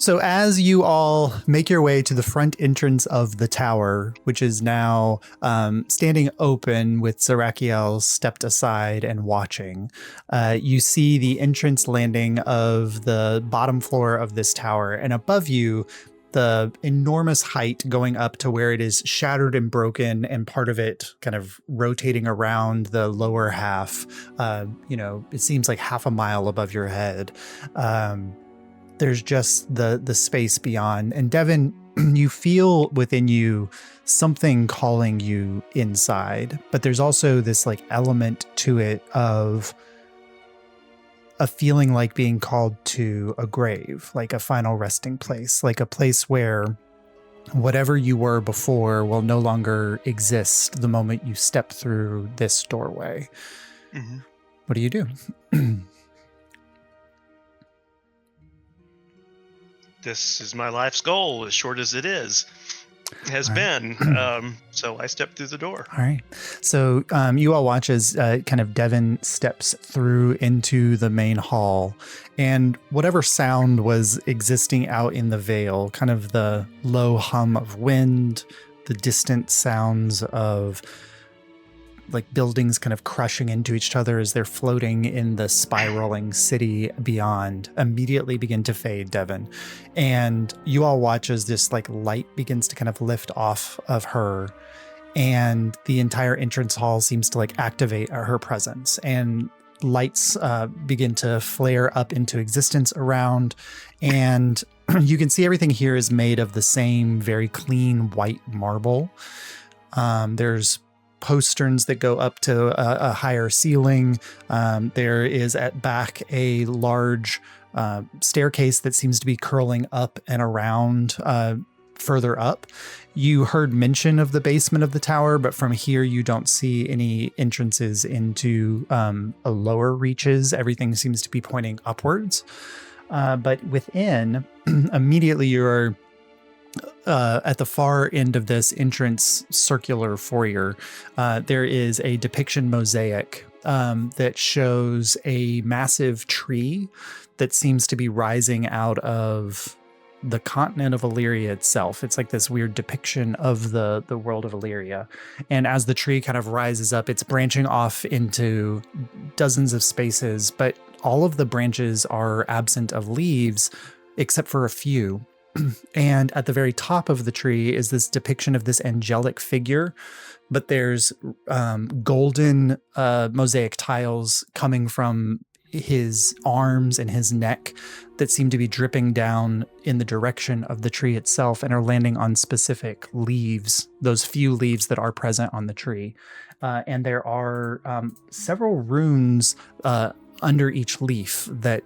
So as you all make your way to the front entrance of the tower, which is now standing open with Zerachiel stepped aside and watching, you see the entrance landing of the bottom floor of this tower. And above you, the enormous height going up to where it is shattered and broken and part of it kind of rotating around the lower half. It seems like half a mile above your head. There's just the space beyond. And Devin, you feel within you something calling you inside, but there's also this like element to it of a feeling like being called to a grave, like a final resting place, like a place where whatever you were before will no longer exist the moment you step through this doorway. Mm-hmm. What do you do? This is my life's goal, as short as it has been. So I stepped through the door. All right. So you all watch as kind of Devin steps through into the main hall, and whatever sound was existing out in the veil, kind of the low hum of wind, the distant sounds of like buildings kind of crushing into each other as they're floating in the spiraling city beyond, immediately begin to fade, Devin. And you all watch as this like light begins to kind of lift off of her, and the entire entrance hall seems to like activate her presence, and lights begin to flare up into existence around, and you can see everything here is made of the same very clean white marble. There's posterns that go up to a higher ceiling. There is at back a large staircase that seems to be curling up and around further up. You heard mention of the basement of the tower, but from here you don't see any entrances into lower reaches. Everything seems to be pointing upwards. But within, immediately you're at the far end of this entrance circular foyer, there is a depiction mosaic that shows a massive tree that seems to be rising out of the continent of Illyria itself. It's like this weird depiction of the world of Illyria. And as the tree kind of rises up, it's branching off into dozens of spaces, but all of the branches are absent of leaves except for a few. And at the very top of the tree is this depiction of this angelic figure, but there's golden mosaic tiles coming from his arms and his neck that seem to be dripping down in the direction of the tree itself and are landing on specific leaves, those few leaves that are present on the tree. And there are several runes under each leaf that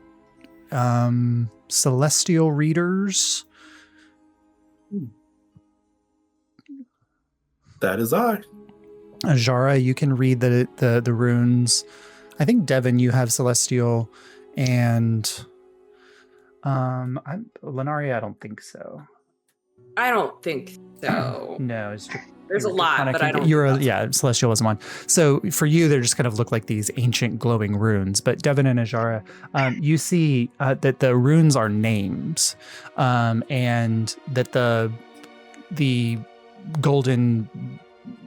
celestial readers... That is I. Jara, you can read the runes. I think Devin, you have celestial, and Lenaria, I don't think so. I don't think so. No, it's there's a lot, but I don't. Celestial wasn't one. So for you, they just kind of look like these ancient glowing runes. But Devin and Ajara, you see that the runes are names, and that the golden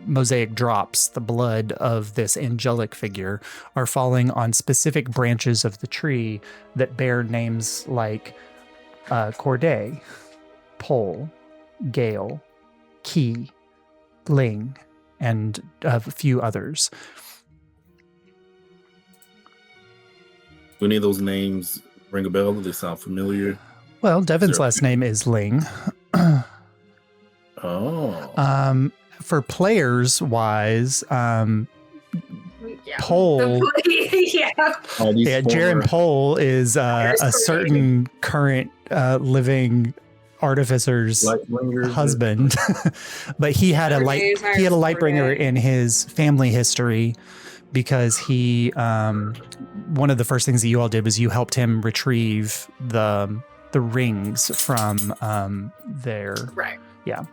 mosaic drops, the blood of this angelic figure, are falling on specific branches of the tree that bear names like Corday, Pole, Gale, Key, Ling, and a few others. Do any of those names ring a bell? Do they sound familiar? Well, Devin's last name is Ling. Oh. For players wise, Pole. Jaren Pole is a certain current living artificer's husband, but he had a Lightbringer in his family history because he one of the first things that you all did was you helped him retrieve the rings from there. Right. Yeah.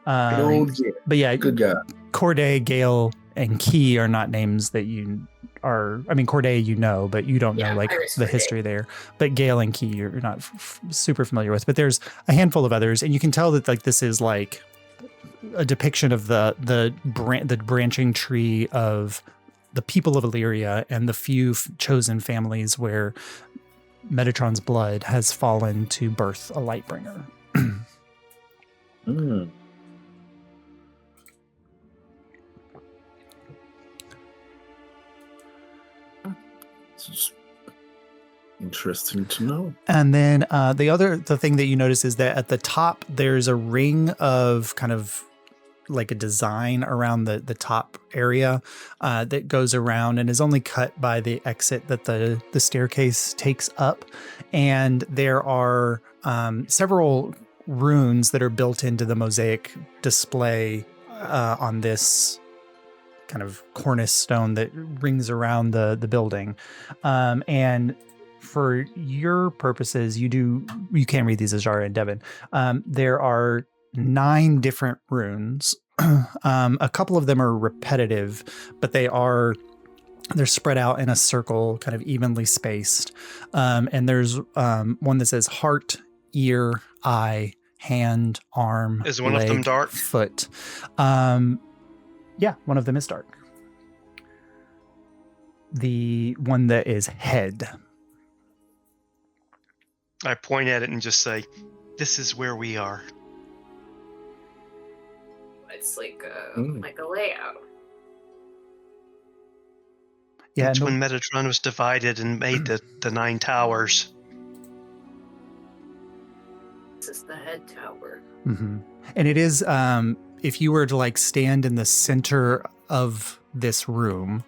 But yeah, good guy. Corday, Gale, and Key are not names that I mean, Corday, but you don't know like the history there. But Gale and Key, you're not super familiar with. But there's a handful of others, and you can tell that like this is like a depiction of the branching tree of the people of Illyria and the few chosen families where Metatron's blood has fallen to birth a Lightbringer. Mm. It's interesting to know. And then the thing that you notice is that at the top there's a ring of kind of like a design around the top area that goes around and is only cut by the exit that the staircase takes up. And there are several runes that are built into the mosaic display on this kind of cornice stone that rings around the building. And for your purposes, you can't read these, Azara and Devin. There are 9 different runes. A couple of them are repetitive, but they're spread out in a circle, kind of evenly spaced. And there's one that says heart, ear, eye, hand, arm, is one leg, of them dark? Foot. Yeah, one of them is dark. The one that is head. I point at it and just say, "This is where we are." It's like a layout. Yeah, it's when Metatron was divided and made the 9 towers. This is the head tower. Mm-hmm. And it is, if you were to like stand in the center of this room,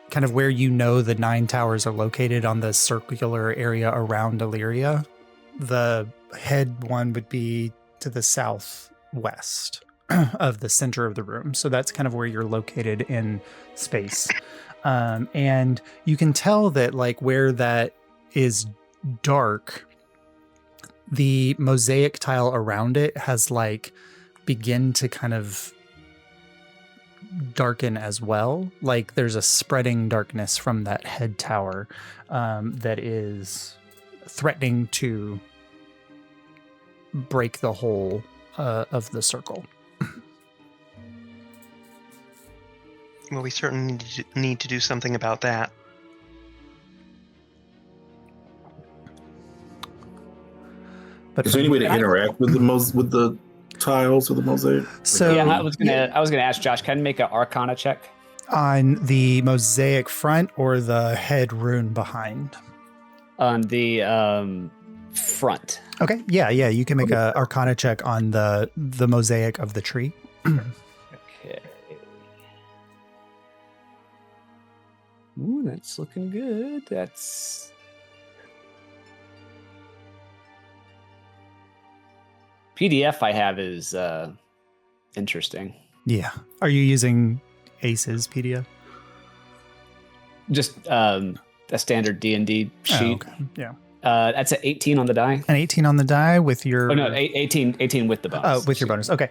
kind of where the 9 towers are located on the circular area around Illyria, the head one would be to the southwest of the center of the room. So that's kind of where you're located in space. And you can tell that like where that is dark, the mosaic tile around it has like begin to kind of darken as well. Like there's a spreading darkness from that head tower that is threatening to break the whole of the circle. Well, we certainly need to do something about that. But is there any way to interact with the tiles of the mosaic? So yeah, I was gonna ask Josh, can I make an Arcana check on the mosaic front or the head rune behind? On the front. Okay, yeah, you can make a Arcana check on the mosaic of the tree. Okay. Ooh, that's looking good. That's PDF I have is interesting. Yeah. Are you using Ace's PDF? Just a standard D&D sheet. Oh, okay. Yeah. That's an 18 on the die. An 18 on the die with your... Oh, no, 18 with the bonus. Oh, with your bonus. Okay.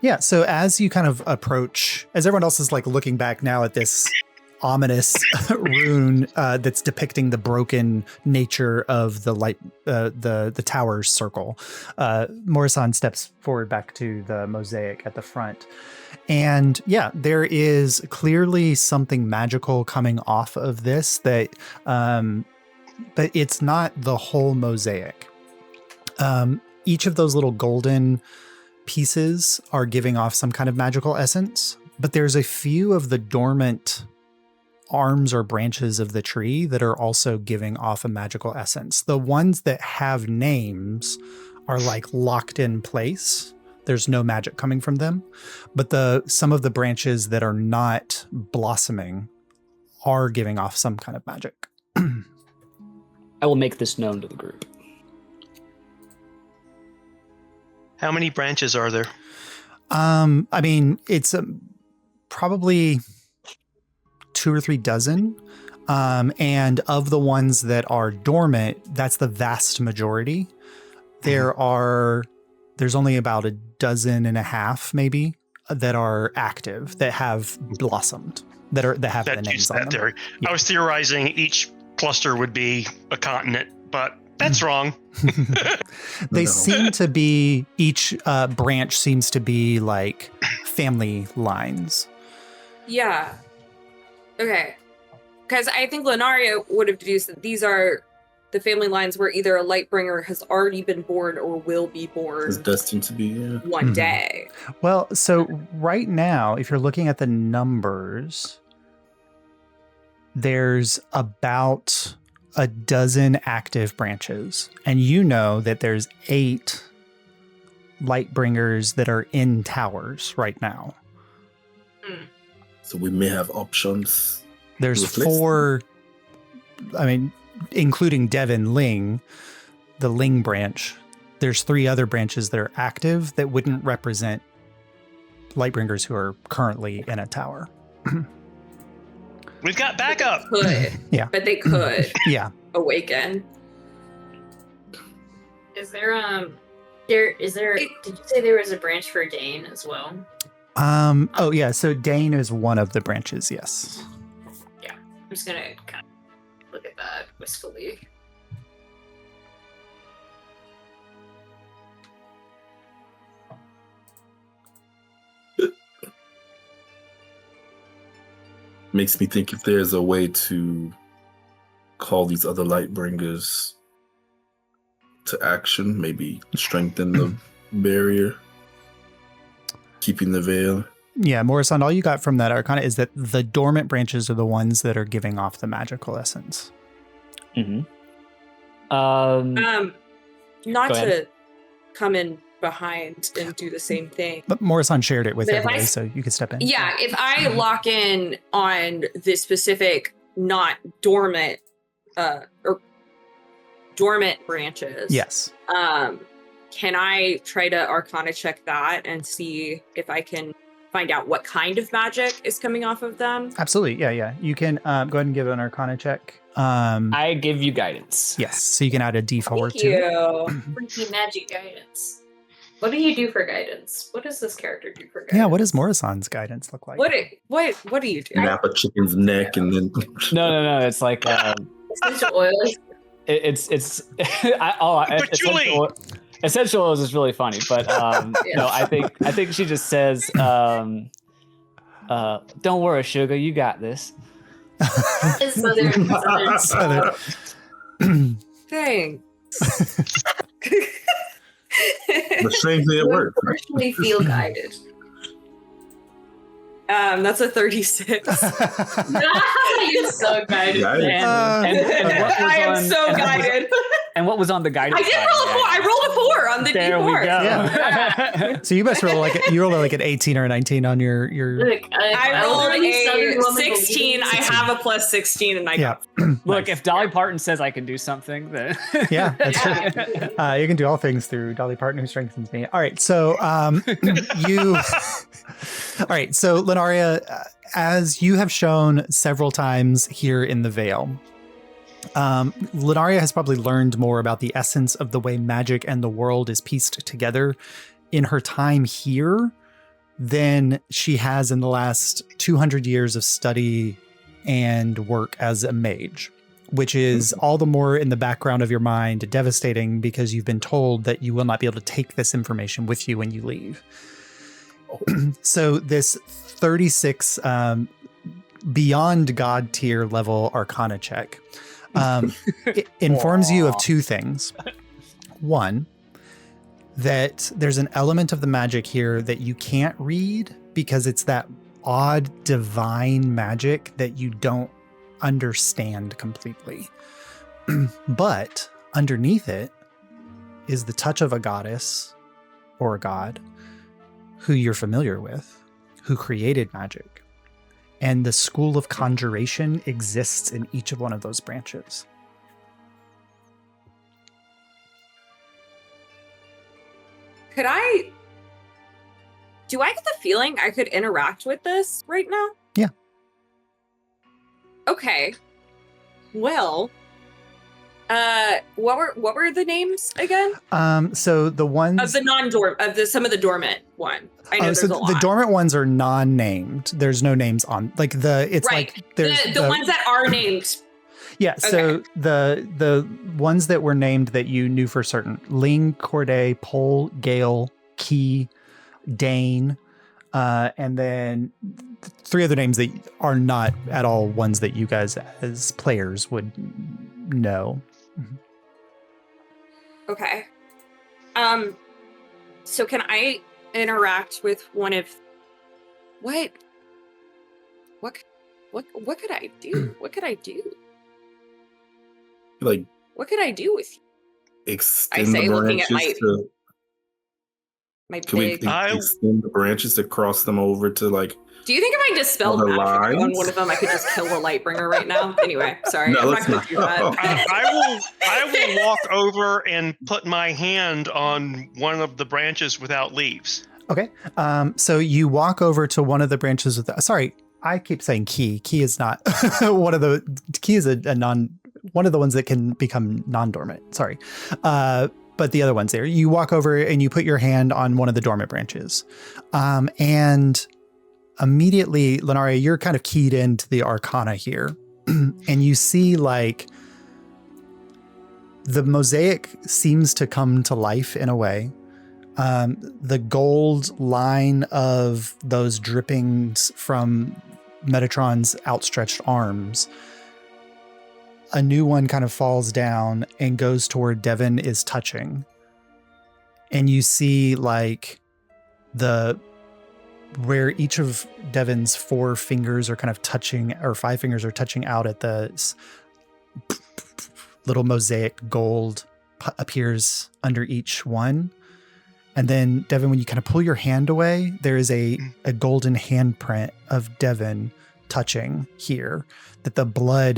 Yeah, so as you kind of approach, as everyone else is like looking back now at this ominous rune that's depicting the broken nature of the light, the tower's circle, Morisan steps forward back to the mosaic at the front. And yeah, there is clearly something magical coming off of this that, but it's not the whole mosaic. Each of those little golden pieces are giving off some kind of magical essence, but there's a few of the dormant arms or branches of the tree that are also giving off a magical essence. The ones that have names are like locked in place. There's no magic coming from them, but some of the branches that are not blossoming are giving off some kind of magic. I will make this known to the group. How many branches are there? I mean, it's probably 2 or 3 dozen. And of the ones that are dormant, that's the vast majority. There's only about 12.5 maybe that are active, that have blossomed. that have the That names use on that them. theory. Yeah. I was theorizing each cluster would be a continent, but that's wrong. They No. seem to be, each branch seems to be like family lines. Yeah. Okay. Because I think Lenaria would have deduced that these are the family lines where either a Lightbringer has already been born or will be born It's destined to be. Yeah. one Mhm. day. Well, so right now, if you're looking at the numbers, there's about a dozen active branches, and you know that there's 8 Lightbringers that are in towers right now. So we may have options. There's Replace 4, I mean, including Devin Ling, the Ling branch. There's 3 other branches that are active that wouldn't represent Lightbringers who are currently in a tower. We've got backup. Could. Yeah. But they could Yeah. awaken. Is there did you say there was a branch for Dane as well? Oh yeah, so Dane is one of the branches, yes. I'm just gonna kind of look at that wistfully. Makes me think if there's a way to call these other Lightbringers to action, maybe strengthen the barrier, keeping the veil. Yeah, Morrison, all you got from that Arcana is that the dormant branches are the ones that are giving off the magical essence. Mm-hmm. Not Go to ahead. come in behind and do the same thing. But Morrison shared it with But if everybody, I- so you could step in. Yeah, if I lock in on this specific not dormant or dormant branches. Yes. Can I try to Arcana check that and see if I can find out what kind of magic is coming off of them? Absolutely. Yeah. You can go ahead and give an Arcana check. I give you guidance. Yes. So you can add a D4 Thank to it. you. Freaky magic guidance. What do you do for guidance? What does this character do for guidance? Yeah, what does Morrison's guidance look like? What do you do? Nap a chicken's neck and then. No. It's like Essential oils. it's Patchouli! essential oils is really funny, but no, I think she just says, "Don't worry, sugar, you got this." It's southern. So Thanks. But strangely, it worked. Personally feel guided. That's a 36. You're so guided. Guided. And what was I am on- so and- guided. And what was on the guidance? I did roll a 4. I rolled a 4 on the There D4. we go. Yeah. So you must roll you roll like an 18 or a 19 on your Look, I rolled elderly Southern a woman 16. I believes- have a plus 16 and I Yeah. got Look, if Dolly Parton says I can do something, then Yeah, that's true. You can do all things through Dolly Parton who strengthens me. All right, so you. All right, so Lenaria, as you have shown several times here in the Vale, Lenaria has probably learned more about the essence of the way magic and the world is pieced together in her time here than she has in the last 200 years of study and work as a mage, which is all the more in the background of your mind devastating because you've been told that you will not be able to take this information with you when you leave. So this 36 beyond god tier level Arcana check it informs you of 2 things. One, that there's an element of the magic here that you can't read because it's that odd divine magic that you don't understand completely. But underneath it is the touch of a goddess or a god who you're familiar with, who created magic. And the school of conjuration exists in each of one of those branches. Do I get the feeling I could interact with this right now? Yeah. Okay. Well, What were the names again? So the ones Of the non-dorm of the some of the dormant one. I know so there's a lot. the dormant ones are non-named. There's no names on it's right. like there's the ones that are named. Yeah, so the ones that were named that you knew for certain: Ling, Corday, Pole, Gale, Key, Dane, and then 3 other names that are not at all ones that you guys as players would know. Okay. So can I interact with one of what could I do? What could I do? Like, what could I do with you? Extend I say, the looking at branches my can we big. extend the branches to cross them over to like? Do you think if I dispelled the magic on lines? one of them, I could just kill a Lightbringer right now? Anyway, sorry, No, I'm let's not gonna not. do that. I will walk over and put my hand on one of the branches without leaves. Okay. So you walk over to one of the branches with sorry, I keep saying key. Key is not one of the key is a one of the ones that can become non-dormant. Sorry. But the other ones there. You walk over and you put your hand on one of the dormant branches. And immediately, Lenaria, you're kind of keyed into the arcana here. And you see like the mosaic seems to come to life in a way. The gold line of those drippings from Metatron's outstretched arms, a new one kind of falls down and goes toward Devin is touching. And you see like where each of Devin's 4 fingers are kind of touching, or 5 fingers are touching out at the little mosaic gold appears under each one. And then Devin, when you kind of pull your hand away, there is a golden handprint of Devin touching here, that the blood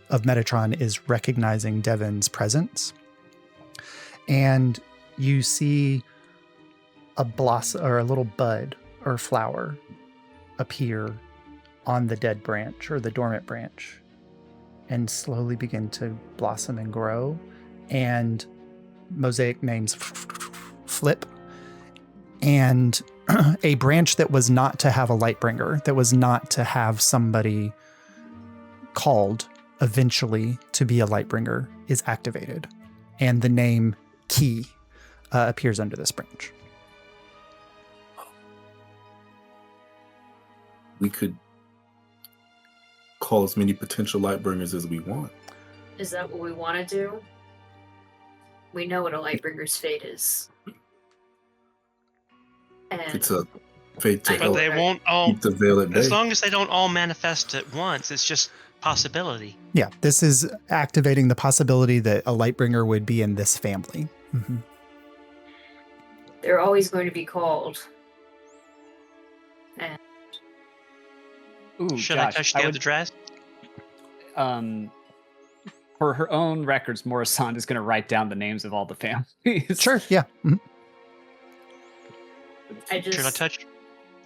of Metatron is recognizing Devin's presence. And you see a blossom or a little bud or flower appear on the dead branch or the dormant branch and slowly begin to blossom and grow. And mosaic names flip, and a branch that was not to have a Lightbringer, that was not to have somebody called eventually to be a Lightbringer, is activated, and the name Key appears under this branch. We could call as many potential Lightbringers as we want. Is that what we want to do? We know what a Lightbringer's fate is. And It's a fate to But help they won't all, keep the veil at bay. as long as they don't all manifest at once. It's just possibility. Yeah, this is activating the possibility that a Lightbringer would be in this family. Mm-hmm. they're always going to be called. And Ooh, Should Josh, I touch the other dress? For her own records, Morisande is going to write down the names of all the families. Sure, yeah. Mm-hmm. Should I touch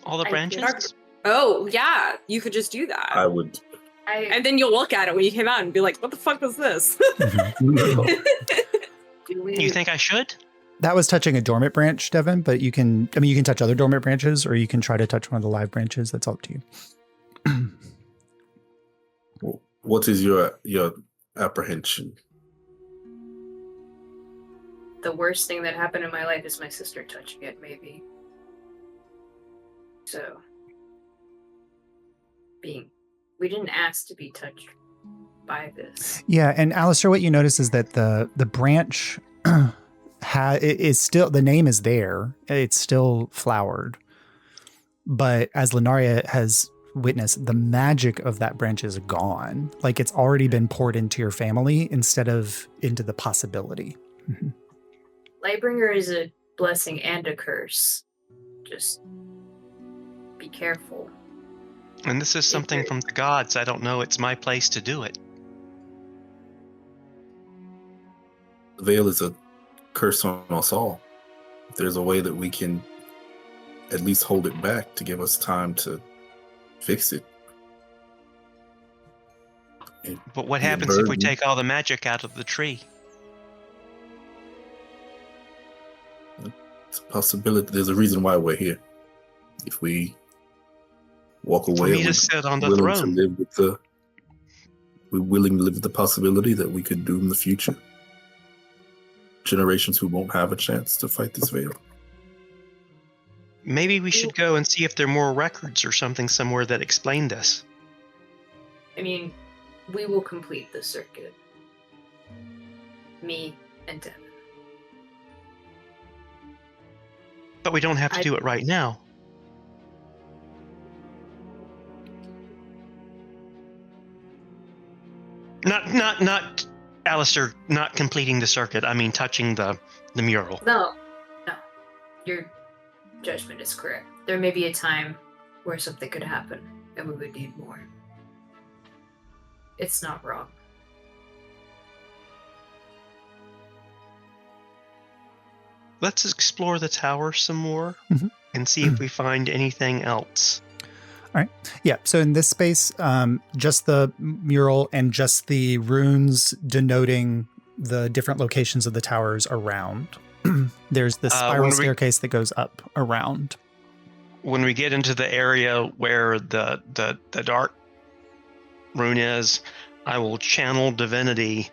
all the branches? Oh yeah, you could just do that. I would. And then you'll look at it when you came out and be like, "What the fuck was this?" No. You think I should? That was touching a dormant branch, Devin, but you can touch other dormant branches, or you can try to touch one of the live branches. That's up to you. What is your apprehension? the worst thing that happened in my life is my sister touching it, maybe. So, we didn't ask to be touched by this. Yeah, and Alistair, what you notice is that the branch is still, the name is there. It's still flowered. But as Lenaria has witnessed, the magic of that branch is gone. Like it's already been poured into your family instead of into the possibility. Mm-hmm. Lightbringer is a blessing and a curse. Just be careful. And this is something from the gods. I don't know. It's my place to do it. The veil is a curse on us all. If there's a way that we can at least hold it back to give us time to fix it, But what be a happens if we burden. take all the magic out of the tree? It's a possibility. There's a reason why we're here. If we walk away, For me we're to sit on the willing to throne. live with the. We're willing to live with the possibility that we could doom the future. Generations who won't have a chance to fight this veil. Maybe we should go and see if there are more records or something somewhere that explain this. I mean, we will complete the circuit. Me and Devin. But we don't have to do it right now. Not Alistair, not completing the circuit. I mean, touching the mural. No. Your judgment is correct. There may be a time where something could happen and we would need more. It's not wrong. Let's explore the tower some more Mhm. and see if we find anything else. Yeah, so in this space, just the mural and just the runes denoting the different locations of the towers around. There's the spiral when we- staircase that goes up around. When we get into the area where the dark rune is, I will channel divinity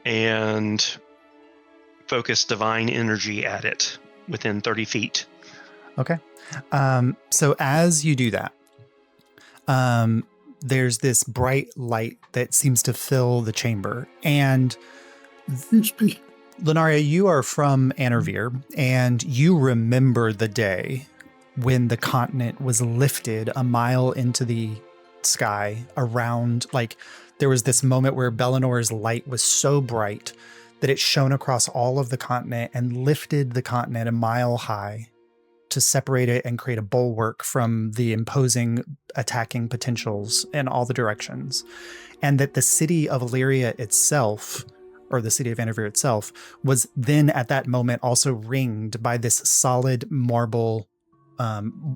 and focus divine energy at it within 30 feet. Okay. So as you do that, there's this bright light that seems to fill the chamber. And HP. Lunaria, you are from Anarvir, and you remember the day when the continent was lifted a mile into the sky around, like, there was this moment where Bellinor's light was so bright that it shone across all of the continent and lifted the continent a mile high to separate it and create a bulwark from the imposing attacking potentials in all the directions. And that the city of Illyria itself, or the city of Anarvir itself, was then at that moment also ringed by this solid marble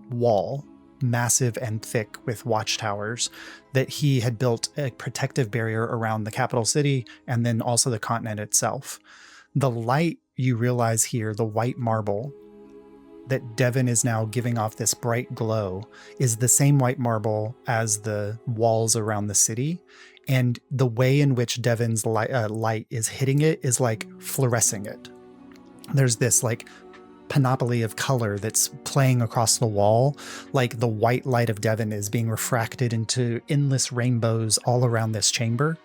wall, massive and thick with watchtowers, that he had built a protective barrier around the capital city and then also the continent itself. The light, you realize here, the white marble that Devin is now giving off this bright glow, is the same white marble as the walls around the city. And the way in which Devin's light is hitting it is like fluorescing it. There's this like panoply of color that's playing across the wall, like the white light of Devin is being refracted into endless rainbows all around this chamber.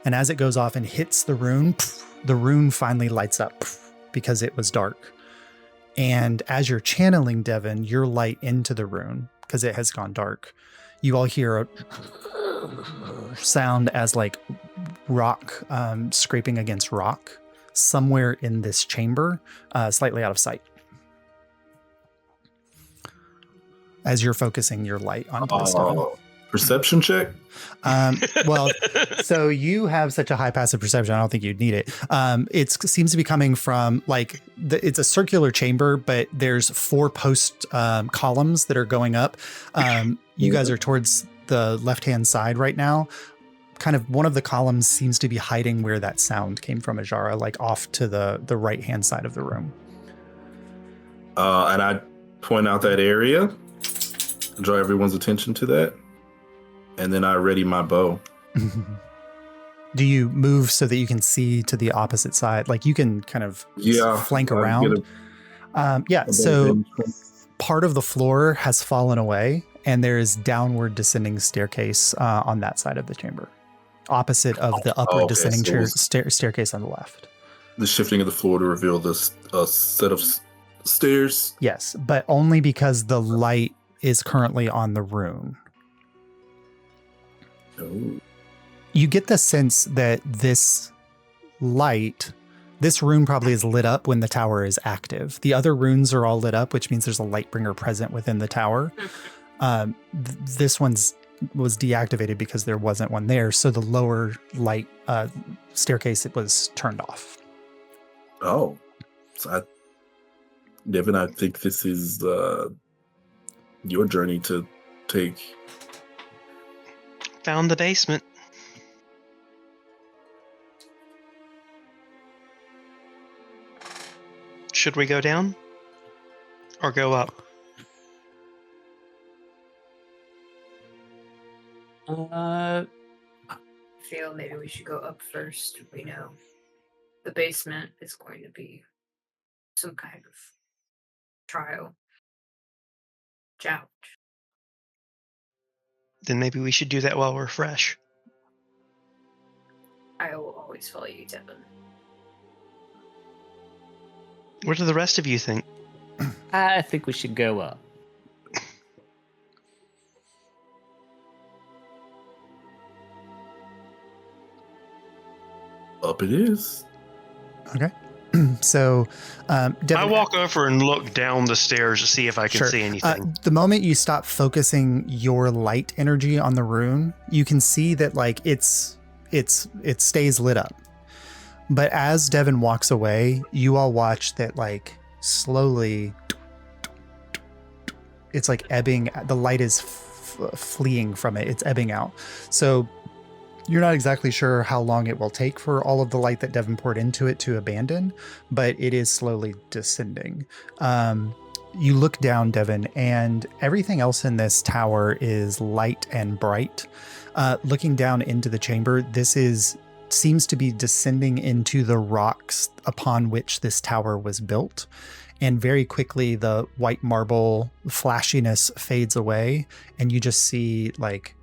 And as it goes off and hits the rune finally lights up because it was dark. And as you're channeling Devin, your light into the rune, because it has gone dark, you all hear a sound as like rock scraping against rock somewhere in this chamber, slightly out of sight. As you're focusing your light onto this, Devin. Perception check? Well, so you have such a high passive perception, I don't think you'd need it. It seems to be coming from like, it's a circular chamber, but there's 4 post columns that are going up. You guys are towards the left-hand side right now. Kind of one of the columns seems to be hiding where that sound came from, Ajara, like off to the right-hand side of the room. And I point out that area, draw everyone's attention to that. And then I ready my bow. Do you move so that you can see to the opposite side? Like you can kind of flank around. So part of the floor has fallen away and there is downward descending staircase on that side of the chamber, opposite of the upward descending staircase on the left. The shifting of the floor to reveal this set of stairs? Yes, but only because the light is currently on the rune. Oh. You get the sense that this rune probably is lit up when the tower is active. The other runes are all lit up, which means there's a Lightbringer present within the tower. This was deactivated because there wasn't one there. So the lower light staircase, it was turned off. Oh. So Devin, I think this is your journey to take. Found the basement. Should we go down or go up? I feel maybe we should go up first. We know the basement is going to be some kind of trial. Challenge. Then maybe we should do that while we're fresh. I will always follow you, Devin. What do the rest of you think? I think we should go up. Up it is. Okay. So, Devin, I walk over and look down the stairs to see if I can see anything. The moment you stop focusing your light energy on the rune, you can see that like it stays lit up. But as Devin walks away, you all watch that like slowly, it's like ebbing. The light is fleeing from it. It's ebbing out. So you're not exactly sure how long it will take for all of the light that Devin poured into it to abandon, but it is slowly descending. You look down, Devin, and everything else in this tower is light and bright. Looking down into the chamber, seems to be descending into the rocks upon which this tower was built. And very quickly, the white marble flashiness fades away, and you just see like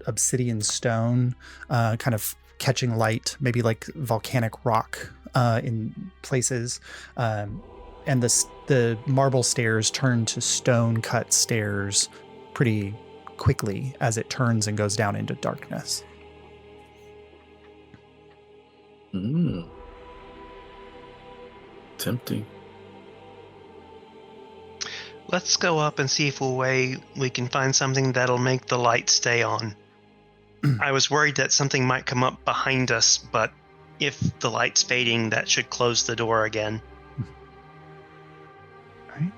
obsidian stone kind of catching light, maybe like volcanic rock in places. And the marble stairs turn to stone cut stairs pretty quickly as it turns and goes down into darkness. Tempting. Let's go up and see if we can find something that'll make the light stay on. I was worried that something might come up behind us, but if the light's fading, that should close the door again. All right.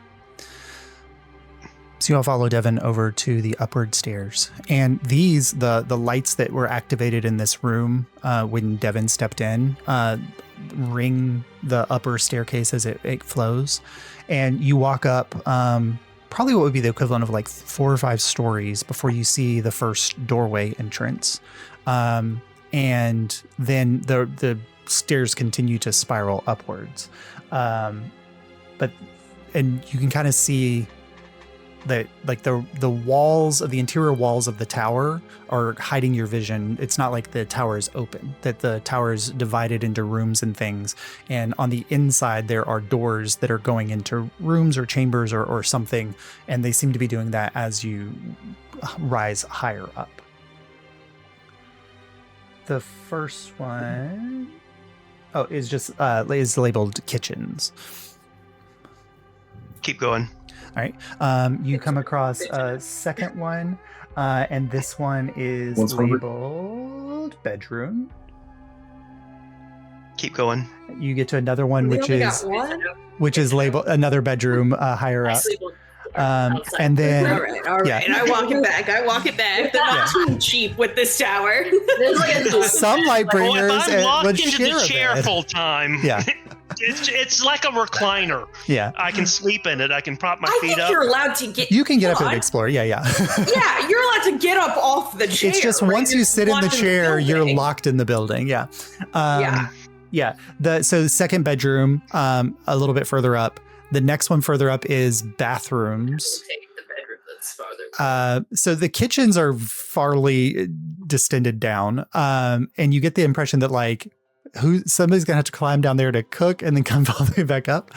So you all follow Devin over to the upward stairs. And these, the lights that were activated in this room when Devin stepped in, ring the upper staircase as it flows. And you walk up probably what would be the equivalent of like 4 or 5 stories before you see the first doorway entrance. And then the stairs continue to spiral upwards. And you can kind of see that like the walls of the interior walls of the tower are hiding your vision. It's not like the tower is open, that the tower is divided into rooms and things. And on the inside, there are doors that are going into rooms or chambers or something. And they seem to be doing that as you rise higher up. The first one, is just is labeled kitchens. Keep going. All right. You come across a second one, and this one is labeled bedroom. Keep going. You get to another one, which is labeled another bedroom higher up. And then all right. Yeah. I walk it back. They're not too cheap with this tower. Some Lightbringers Well, if I'm locked would into share the a chair bed. full time, Yeah. it's like a recliner. Yeah. I can sleep in it. I can prop my I feet think up. you're allowed to get. You can get up Hold and on. explore. Yeah. Yeah, you're allowed to get up off the chair. It's just right? once you You're sit in the locked chair, you're building. locked in the building. Yeah. Yeah. Yeah. So the second bedroom, a little bit further up. The next one further up is bathrooms. Take the bedroom that's farther. So the kitchens are farly distended down. And you get the impression that like somebody's gonna have to climb down there to cook and then come all the way back up.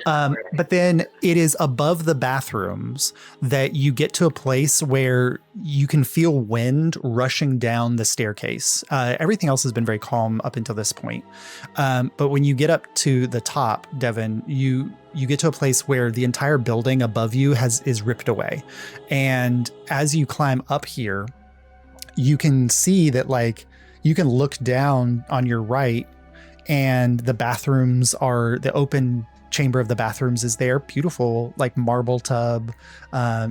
But then it is above the bathrooms that you get to a place where you can feel wind rushing down the staircase. Everything else has been very calm up until this point. But when you get up to the top, Devin, you get to a place where the entire building above you is ripped away. And as you climb up here, you can see that like you can look down on your right and the bathrooms the open chamber of the bathrooms is there. Beautiful, like marble tub,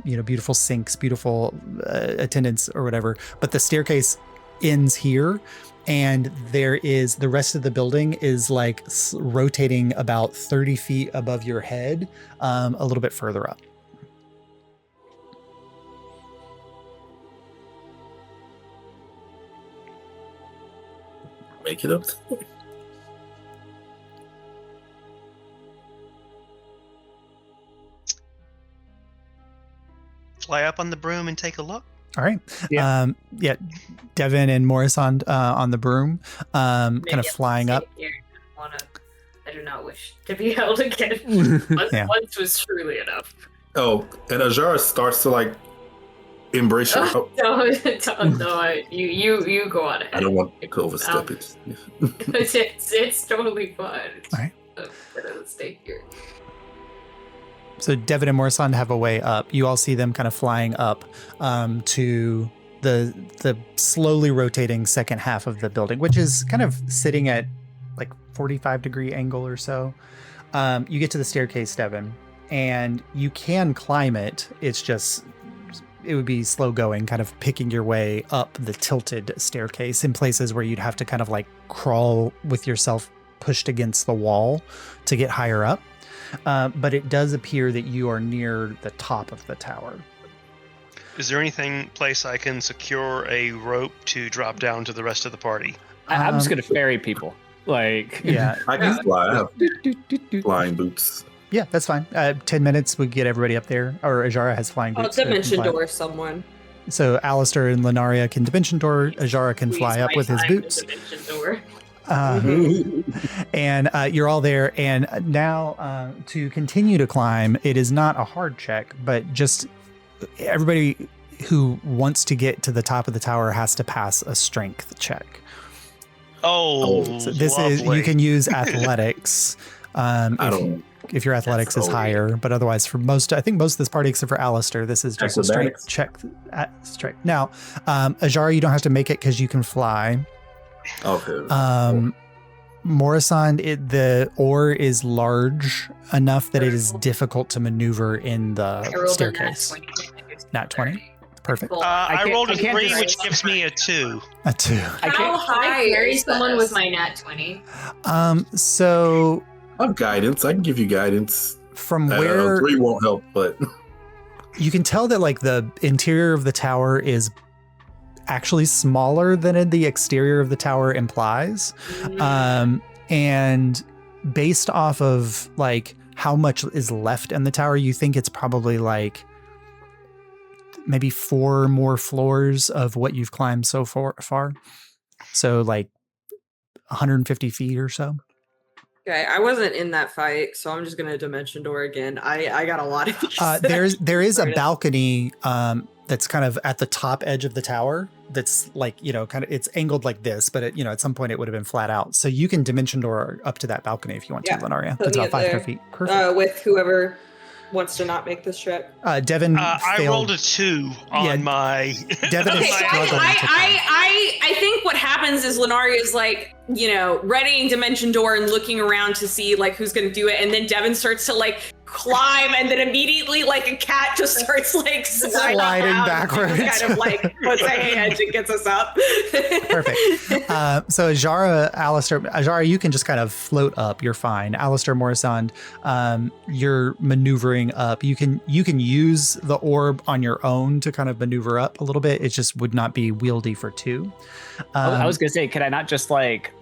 beautiful sinks, beautiful attendants or whatever. But the staircase ends here And there is the rest of the building is like rotating about 30 feet above your head, a little bit further up. Make it up. Fly up on the broom and take a look. All right. Yeah. Devin and Morris on the broom, kind of flying up. I do not wish to be held again. Once was truly enough. Oh, and Ajara starts to like embrace her. Oh, No, you go on ahead. I don't want to overstep it. It's totally fine. All right. Stay here. So Devin and Morrison have a way up. You all see them kind of flying up to the slowly rotating second half of the building, which is kind of sitting at like 45-degree angle or so. You get to the staircase, Devin, and you can climb it. It's just, it would be slow going, kind of picking your way up the tilted staircase in places where you'd have to kind of like crawl with yourself pushed against the wall to get higher up. But it does appear that you are near the top of the tower. Is there anything place I can secure a rope to drop down to the rest of the party? I'm just gonna ferry people. Like, yeah, I can fly. I have flying boots. Yeah, that's fine. 10 minutes would get everybody up there. Or Ajara has flying boots. I'll dimension door someone. So Alistair and Lenaria can dimension door. Ajara can fly up with his boots. And you're all there. And now to continue to climb, it is not a hard check, but just everybody who wants to get to the top of the tower has to pass a strength check. So this is, you can use athletics if your athletics is higher, but otherwise for most, I think most of this party except for Alistair, this is just a strength check. Now, Ajara, you don't have to make it because you can fly. Okay. Morrison, the ore is large enough that it is difficult to maneuver in the staircase. Nat 20. Perfect. I rolled a 3, which gives me a 2. A 2. How high is someone with my nat 20? So I have guidance. I can give you guidance. From where 3 won't help, but you can tell that like the interior of the tower is actually smaller than the exterior of the tower implies. And based off of like how much is left in the tower, you think it's probably like maybe 4 more floors of what you've climbed so far. So like 150 feet or so. Okay, I wasn't in that fight, so I'm just gonna dimension door again. I got a lot of these. There is a balcony that's kind of at the top edge of the tower. That's like, kind of, it's angled like this, but at some point it would have been flat out. So you can dimension door up to that balcony if you want to, Lenaria. That's about 500 feet. Perfect. With whoever wants to not make this trip. Devin I rolled a 2 on my. Devin is struggling. I think what happens is Lenaria is like, readying dimension door and looking around to see like who's going to do it, and then Devin starts to like climb, and then immediately like a cat just starts like sliding backwards, kind of like puts a hand and gets us up. Perfect. So Ajara, you can just kind of float up. You're fine. Alistair, Morrison, you're maneuvering up. You can use the orb on your own to kind of maneuver up a little bit. It just would not be wieldy for 2. I was gonna say, could I not just like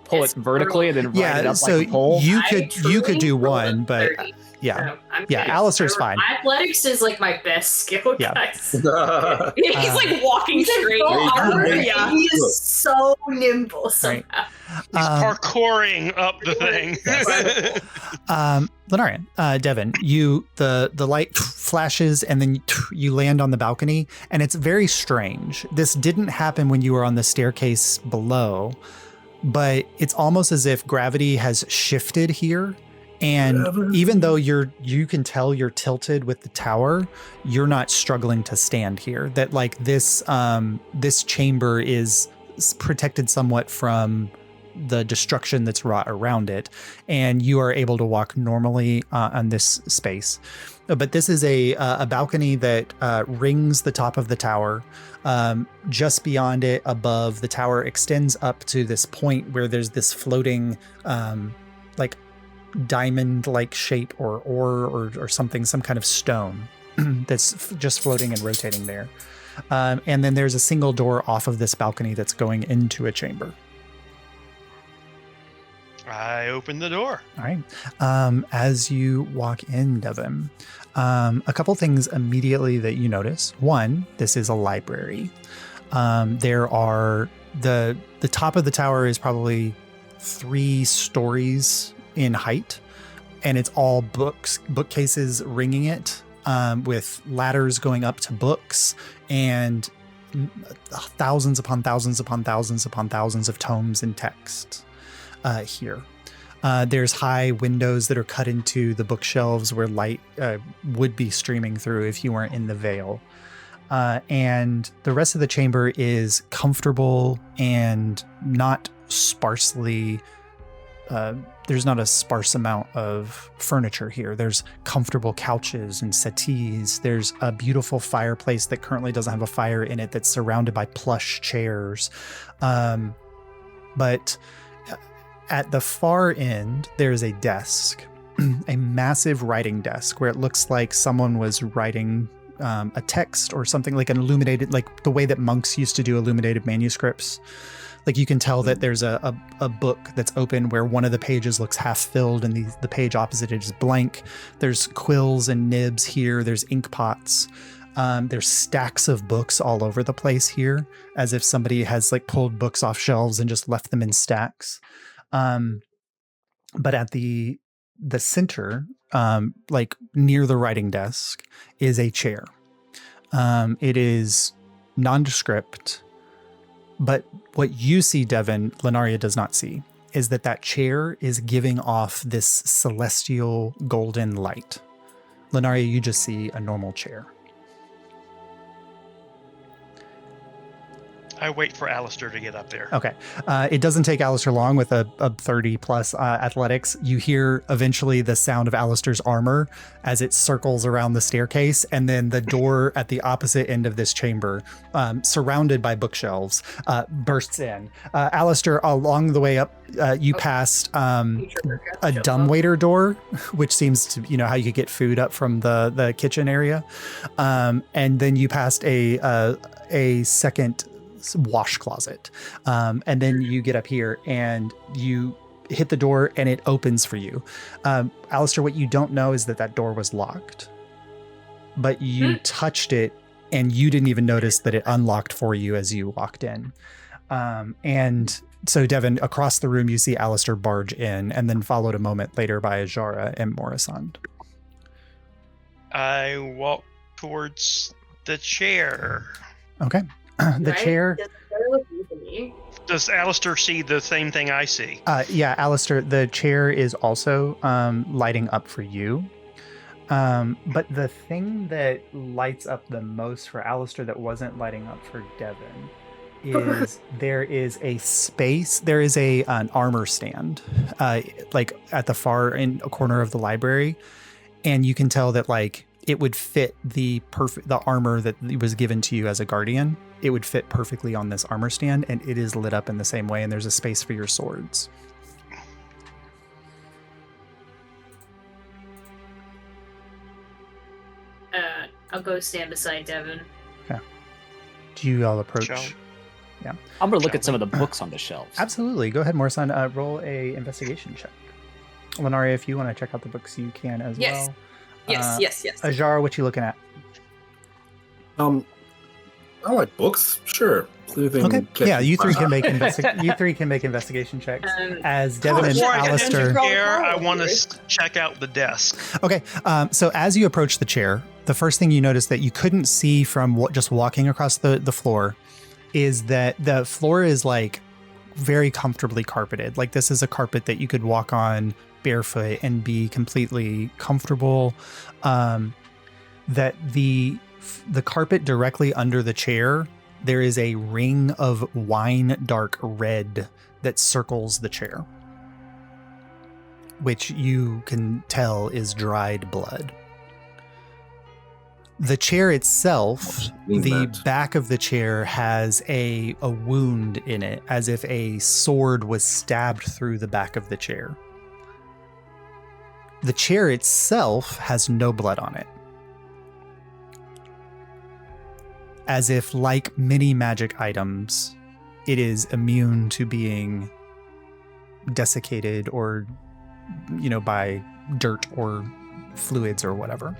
pull it vertically and then ride it up so like a pole? you could do one, but Alistair's fine. Athletics is like my best skill, guys. He's like walking straight. He is so nimble somehow. Right. He's parkouring up the thing. Lenarian, Devin, the light flashes and then you land on the balcony, and it's very strange. This didn't happen when you were on the staircase below, but it's almost as if gravity has shifted here. And even though you can tell you're tilted with the tower, you're not struggling to stand here. That like this chamber is protected somewhat from the destruction that's wrought around it, and you are able to walk normally on this space. But this is a balcony that rings the top of the tower. Just beyond it, above the tower, extends up to this point where there's this floating, like diamond-like shape or ore or something, some kind of stone that's just floating and rotating there. And then there's a single door off of this balcony that's going into a chamber. I open the door. All right. As you walk in, Devin, a couple things immediately that you notice. One, this is a library. There are the top of the tower is probably 3 stories in height, and it's all bookcases ringing it, with ladders going up to books and thousands upon thousands upon thousands upon thousands of tomes and text. Here. There's high windows that are cut into the bookshelves where light would be streaming through if you weren't in the veil. And the rest of the chamber is comfortable and not sparsely... there's not a sparse amount of furniture here. There's comfortable couches and settees. There's a beautiful fireplace that currently doesn't have a fire in it that's surrounded by plush chairs. But... at the far end, there's a desk, a massive writing desk where it looks like someone was writing a text or something, like an illuminated, like the way that monks used to do illuminated manuscripts. Like you can tell that there's a book that's open where one of the pages looks half filled and the page opposite it is blank. There's quills and nibs here. There's ink pots. There's stacks of books all over the place here, as if somebody has like pulled books off shelves and just left them in stacks. But at the center, like near the writing desk, is a chair. It is nondescript, but what you see, Devin, Lenaria does not see, is that chair is giving off this celestial golden light. Lenaria, you just see a normal chair. I wait for Alistair to get up there. Okay. It doesn't take Alistair long with a 30 plus athletics. You hear eventually the sound of Alistair's armor as it circles around the staircase, and then the door at the opposite end of this chamber, surrounded by bookshelves, bursts in. Alistair, along the way up, you passed a dumbwaiter door, which seems to, how you could get food up from the kitchen area. And then you passed a second wash closet, and then you get up here and you hit the door and it opens for you. Alistair, what you don't know is that door was locked, but you touched it and you didn't even notice that it unlocked for you as you walked in. And so Devin, across the room you see Alistair barge in, and then followed a moment later by Ajara and Morrisand. I walk towards the chair. Okay. The chair. Does Alistair see the same thing I see? Yeah, Alistair, the chair is also lighting up for you. But the thing that lights up the most for Alistair that wasn't lighting up for Devin is there is a space. There is an armor stand, like at the far end corner of the library, and you can tell that like it would fit the armor that was given to you as a guardian. It would fit perfectly on this armor stand, and it is lit up in the same way, and there's a space for your swords. I'll go stand beside Devin. Okay. Do you all approach? Yeah. I'm going to look at some of the books on the shelves. Absolutely. Go ahead, Morrison. Roll a investigation check. Lenaria, if you want to check out the books, you can as well. Yes. Ajara, what you looking at? I like books. Sure. Okay. Yeah, you three can make investigation checks. As Devin and Alistair. I want to check out the desk. Okay. So as you approach the chair, the first thing you notice that you couldn't see from just walking across the floor is that the floor is like very comfortably carpeted. Like this is a carpet that you could walk on barefoot and be completely comfortable. That the carpet directly under the chair there is a ring of wine dark red that circles the chair, which you can tell is dried blood. The chair itself, the back of the chair has a wound in it, as if a sword was stabbed through the back of the chair. The chair itself has no blood on it. As if, like many magic items, it is immune to being desiccated or, by dirt or fluids or whatever.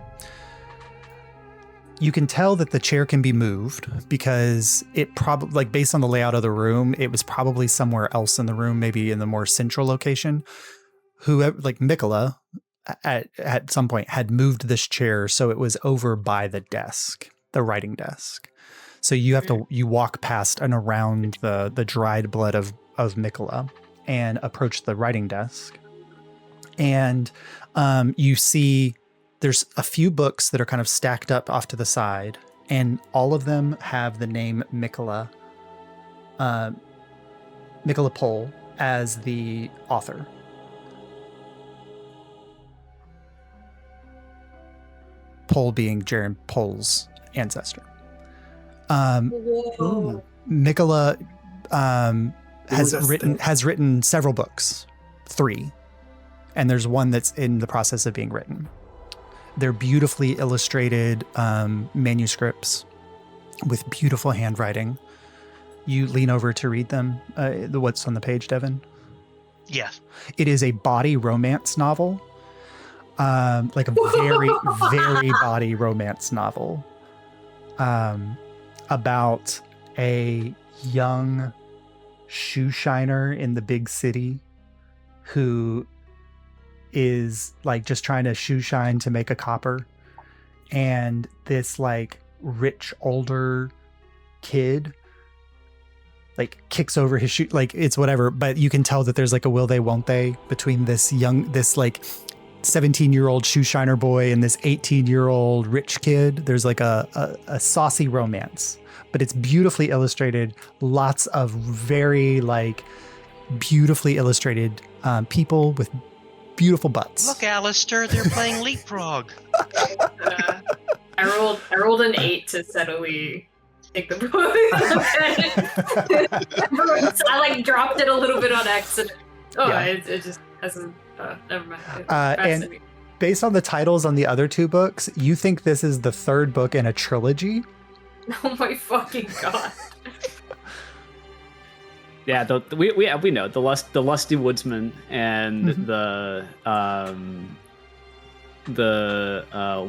You can tell that the chair can be moved because it probably, based on the layout of the room, it was probably somewhere else in the room, maybe in the more central location. Whoever, Mikola, at some point had moved this chair so it was over by the desk, the writing desk. So you have to walk past and around the dried blood of Mikola and approach the writing desk. And you see there's a few books that are kind of stacked up off to the side, and all of them have the name Mikola Pole as the author. Pole being Jaren Pole's ancestor. Mikola has written several books, 3, and there's one that's in the process of being written. They're beautifully illustrated manuscripts with beautiful handwriting. You lean over to read them. What's on the page, Devin? Yes. It is a body romance novel, like a very, very body romance novel, about a young shoe shiner in the big city who is just trying to shoe shine to make a copper, and this rich older kid kicks over his shoe, it's whatever, but you can tell that there's a will they won't they between this 17-year-old shoe shiner boy and this 18-year-old rich kid. There's a saucy romance, but it's beautifully illustrated. Lots of very beautifully illustrated people with beautiful butts. Look, Alistair, they're playing Leapfrog. I rolled an 8 to steadily take the book. I dropped it a little bit on accident. It just hasn't. Never mind. And based on the titles on the other 2 books, you think this is the 3rd book in a trilogy? Oh my fucking god. Yeah, we know the lusty woodsman and the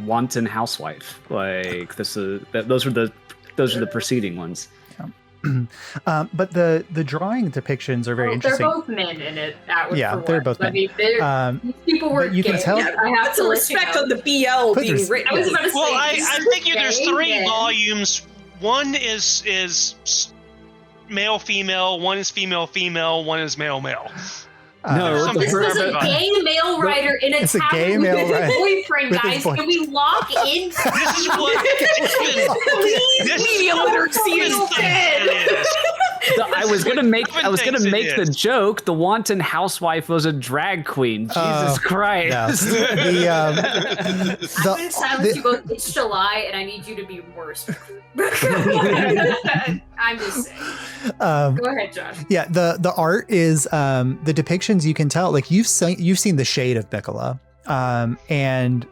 wanton housewife. Those are the preceding ones. But the drawing depictions are very interesting. They're both men in it. They're both men. These people were you can tell. I have to respect on the BL being written. I was about to say, I figure there's 3 volumes. One is male female, one is female female, one is male male. No, this was a gay male writer in a tavern with his boyfriend, guys. Can we lock in? This is what media literacy is dead. I was gonna make the joke. The wanton housewife was a drag queen. Jesus Christ! No. I'm gonna silence you both. It's July, and I need you to be worse. I'm just saying. Go ahead, Josh. Yeah, the art is the depictions. You can tell, you've seen the shade of Mikola, and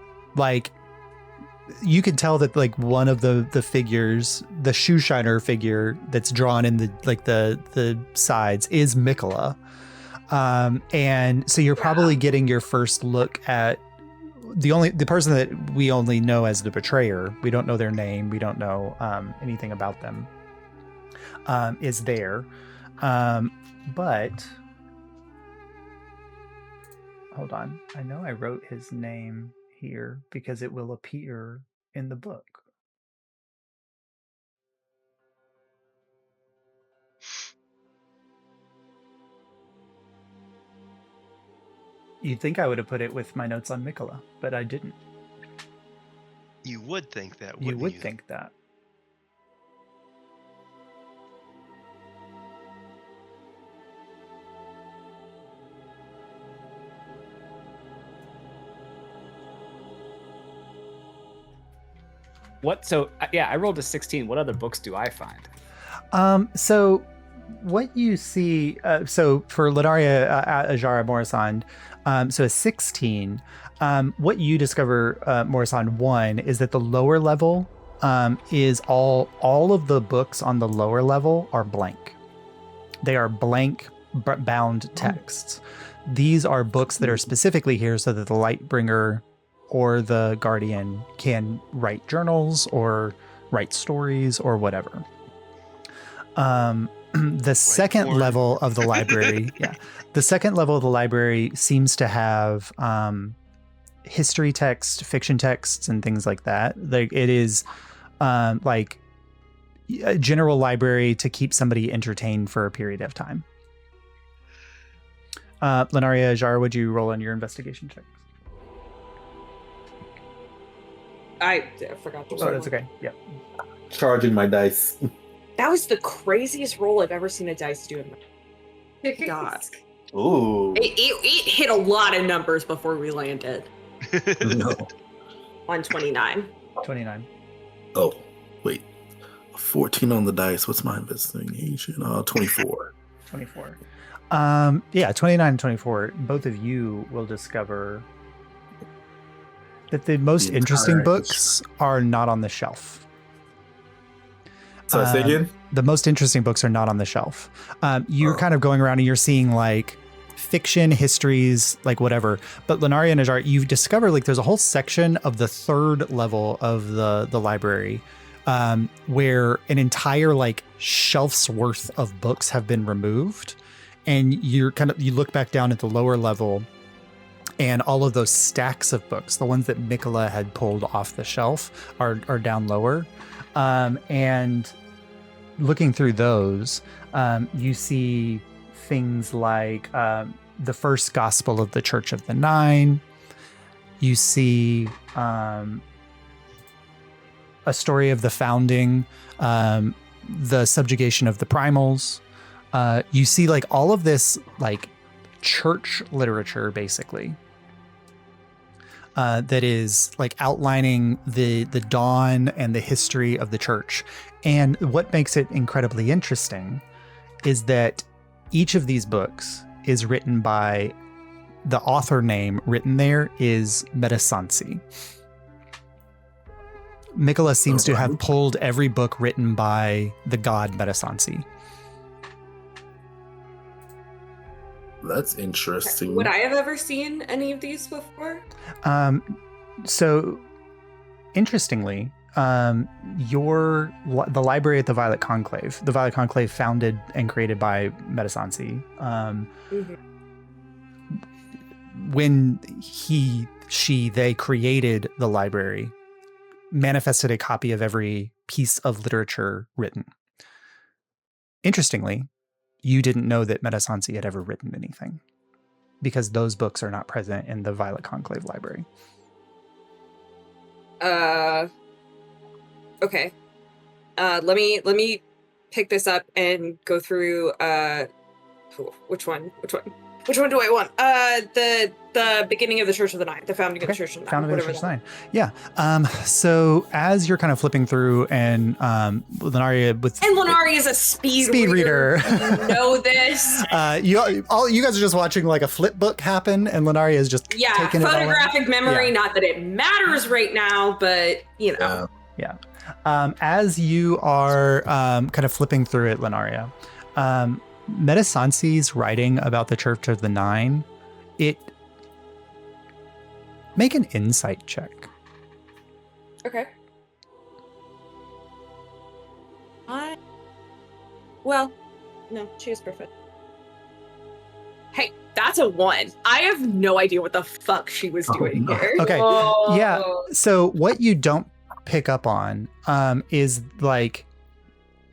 you can tell that one of the figures, the shoe shiner figure that's drawn in the sides is Mikola, and so you're probably getting your first look at the person that we only know as the betrayer. We don't know their name. We don't know anything about them. Is there, but hold on. I know I wrote his name here because it will appear in the book. You'd think I would have put it with my notes on Mikola, but I didn't. You would think that, You would think that. I rolled a 16. What other books do I find? So what you see, so for Lenaria Ajara Morisand, so a 16, what you discover, Morisand 1, is that the lower level is all of the books on the lower level are blank. They are blank bound texts. These are books that are specifically here so that the Lightbringer or the Guardian can write journals or write stories or whatever. The second level of the library, the second level of the library seems to have history text, fiction texts, and things like that. Like it is like a general library to keep somebody entertained for a period of time. Lenaria Ajar, would you roll on your investigation checks? I forgot to. Oh, that's okay. Yeah. Charging my dice. That was the craziest roll I've ever seen a dice do. God. Ooh. It hit a lot of numbers before we landed. No. On 29. 29. Oh, wait. 14 on the dice. What's my investigation? 24. 24. 29 and 24. Both of you will discover that the most interesting books are not on the shelf. So say again? The most interesting books are not on the shelf. You're kind of going around and you're seeing like fiction, histories, like whatever. But Lenaria and Ajar, you've discovered like there's a whole section of the third level of the library where an entire like shelf's worth of books have been removed. And you look back down at the lower level and all of those stacks of books, the ones that Mikola had pulled off the shelf are down lower. And looking through those, you see things like the first gospel of the Church of the Nine. You see a story of the founding, the subjugation of the primals. You see like all of this like church literature basically that is like outlining the dawn and the history of the church. And what makes it incredibly interesting is that each of these books is written by the author name written there is Metasansi. Mikola seems to have pulled every book written by the god Metasansi. That's interesting. Would I have ever seen any of these before? So interestingly, the library at the Violet Conclave founded and created by Metasansi. When they created the library, manifested a copy of every piece of literature written. Interestingly, you didn't know that Metasansi had ever written anything because those books are not present in the Violet Conclave library. Okay. Let me pick this up and go through which one do I want? The beginning of the Church of the Nine, the founding of the Church of the Nine. Founding of the Church of the Nine. Yeah. So as you're kind of flipping through and Lenaria is a speed reader. You know this. You guys are just watching like a flip book happen, and Lenaria is just taking it all in. Photographic memory. Yeah. Not that it matters right now, but you know. Yeah. As you are kind of flipping through it, Lenaria, Metasansi's writing about the Church of the Nine, make an insight check. Okay. Well, no, she was perfect. Hey, that's a 1. I have no idea what the fuck she was doing here. Okay. Oh. Yeah. So what you don't pick up on is like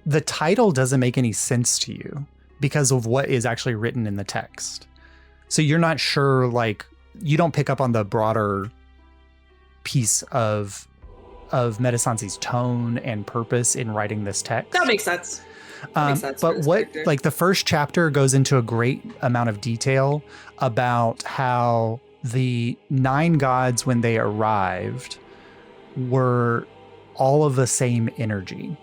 the title doesn't make any sense to you because of what is actually written in the text. So you're not sure, like you don't pick up on the broader piece of Metasansi's tone and purpose in writing this text. That makes sense. But what, like the first chapter goes into a great amount of detail about how the 9 gods, when they arrived, were all of the same energy.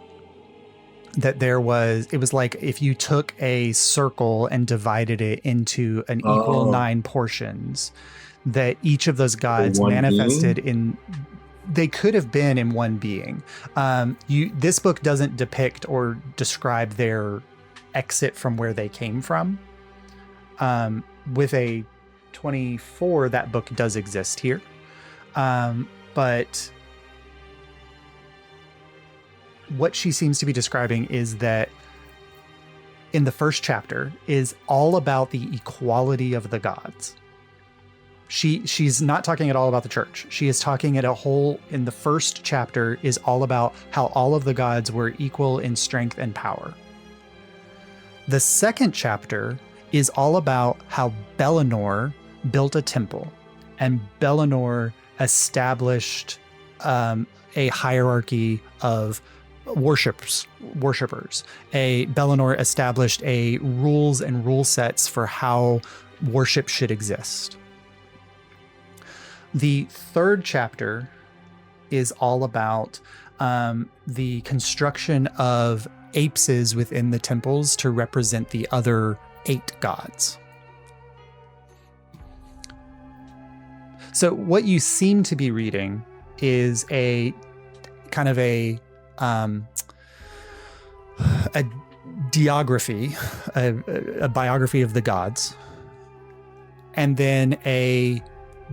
That it was like if you took a circle and divided it into an equal 9 portions, that each of those gods manifested in, they could have been in one being. This book doesn't depict or describe their exit from where they came from. With a 24, that book does exist here. But what she seems to be describing is that in the first chapter is all about the equality of the gods. She's not talking at all about the church. She is talking at a whole, in the first chapter is all about how all of the gods were equal in strength and power. The second chapter is all about how Bellinor built a temple and Bellinor established a hierarchy of worshippers. Bellinor established a rules and rule sets for how worship should exist. The third chapter is all about the construction of apses within the temples to represent the other 8 gods. So what you seem to be reading is a kind of a geography, a biography of the gods, and then a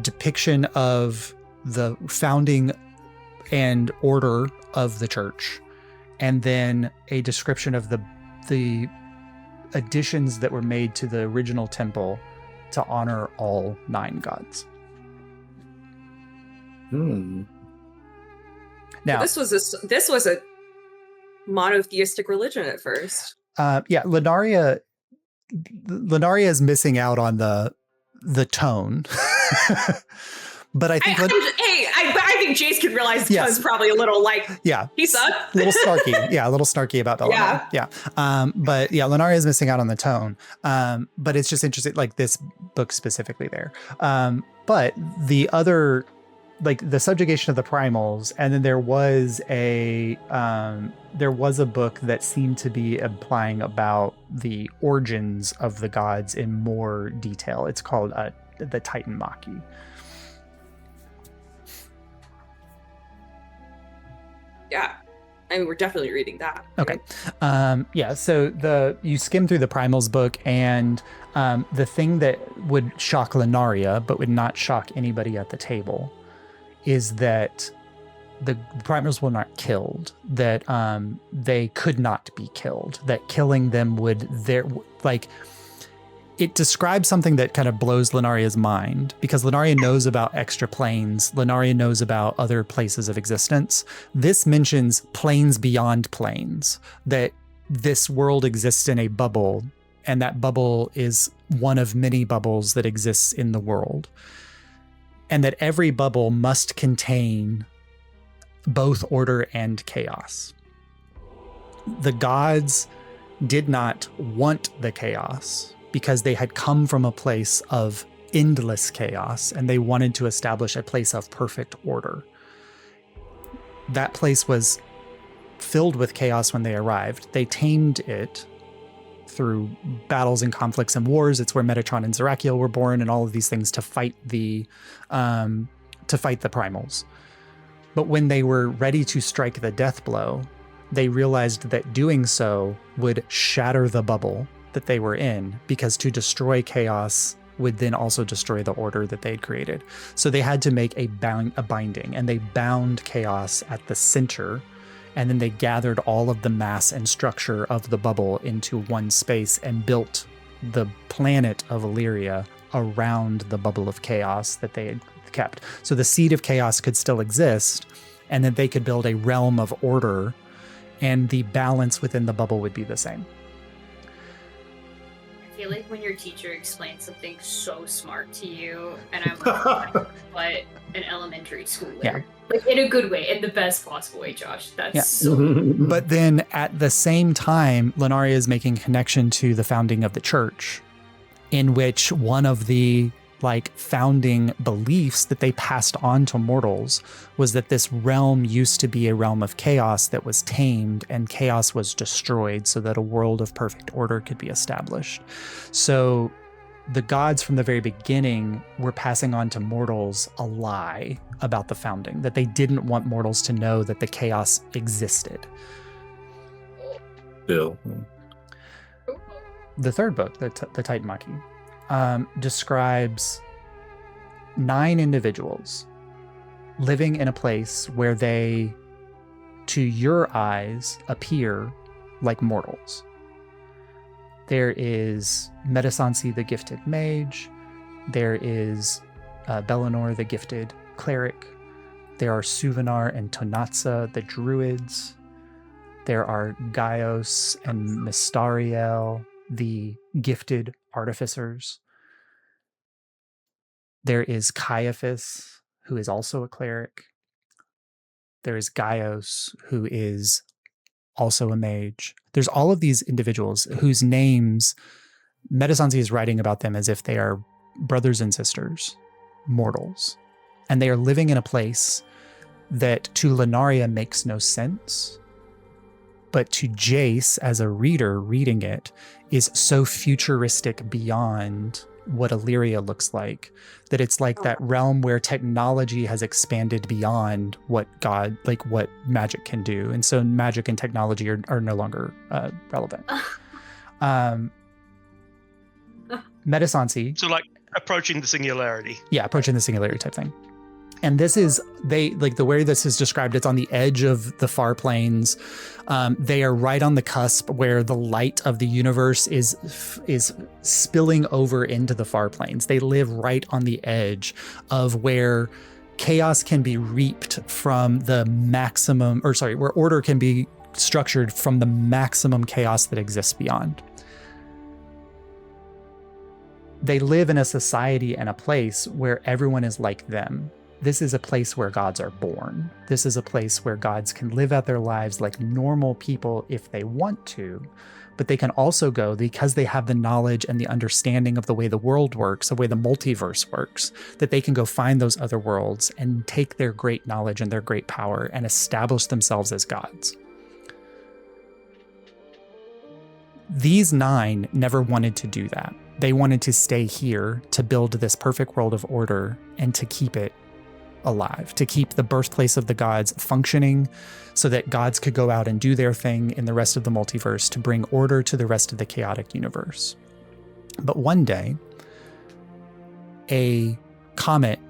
depiction of the founding and order of the church, and then a description of the additions that were made to the original temple to honor all 9 gods. Now, this was a monotheistic religion at first. Lunaria is missing out on the tone. But I think I think Jace could realize the tone's probably a little like, he sucked. A little snarky about Bellinor. But Lunaria is missing out on the tone. But it's just interesting, like this book specifically there. But the other, like the subjugation of the primals, and then there was a book that seemed to be implying about the origins of the gods in more detail. It's called the Titan Maki. Yeah, I mean, we're definitely reading that. Okay. So you skim through the primals book, and the thing that would shock Lunaria but would not shock anybody at the table is that the primals were not killed, that they could not be killed, that killing them would it describes something that kind of blows Lunaria's mind, because Lunaria knows about extra planes. Lunaria knows about other places of existence. This mentions planes beyond planes, that this world exists in a bubble, and that bubble is one of many bubbles that exists in the world. And that every bubble must contain both order and chaos. The gods did not want the chaos because they had come from a place of endless chaos, and they wanted to establish a place of perfect order. That place was filled with chaos when they arrived. They tamed it through battles and conflicts and wars. It's where Metatron and Zerakiel were born, and all of these things to fight the primals. But when they were ready to strike the death blow, they realized that doing so would shatter the bubble that they were in, because to destroy chaos would then also destroy the order that they had created. So they had to make a binding, and they bound chaos at the center, and then they gathered all of the mass and structure of the bubble into one space and built the planet of Illyria around the bubble of chaos that they had kept. So the seed of chaos could still exist, and then they could build a realm of order, and the balance within the bubble would be the same. I feel like when your teacher explains something so smart to you, and I'm like, but an elementary schooler. Yeah. Like in a good way, in the best possible way, Josh. That's so But then at the same time, Lunaria is making connection to the founding of the church, in which one of the like founding beliefs that they passed on to mortals was that this realm used to be a realm of chaos that was tamed and chaos was destroyed so that a world of perfect order could be established. So the gods from the very beginning were passing on to mortals a lie about the founding, that they didn't want mortals to know that the chaos existed. Bill. The third book, the Titan Maki, describes 9 individuals living in a place where they, to your eyes, appear like mortals. There is Medisansi, the gifted mage. There is Bellinor, the gifted cleric. There are Suvanar and Tonatsa, the druids. There are Gaios and Mystariel, the gifted artificers. There is Caiaphas, who is also a cleric. There is Gaios, who is also a mage. There's all of these individuals whose names Medisansi is writing about them as if they are brothers and sisters, mortals. And they are living in a place that to Lunaria makes no sense. But to Jace, as a reader reading it, is so futuristic beyond what Illyria looks like, that it's like that realm where technology has expanded beyond what what magic can do. And so magic and technology are no longer relevant. Medisansi. So like approaching the singularity. Yeah, approaching the singularity type thing. And this is, the way this is described, it's on the edge of the far plains. They are right on the cusp where the light of the universe is spilling over into the far plains. They live right on the edge of where chaos can be reaped from the maximum, where order can be structured from the maximum chaos that exists beyond. They live in a society and a place where everyone is like them. This is a place where gods are born. This is a place where gods can live out their lives like normal people if they want to, but they can also go, because they have the knowledge and the understanding of the way the world works, the way the multiverse works, that they can go find those other worlds and take their great knowledge and their great power and establish themselves as gods. These 9 never wanted to do that. They wanted to stay here to build this perfect world of order and to keep it alive, to keep the birthplace of the gods functioning so that gods could go out and do their thing in the rest of the multiverse to bring order to the rest of the chaotic universe. But one day, a comet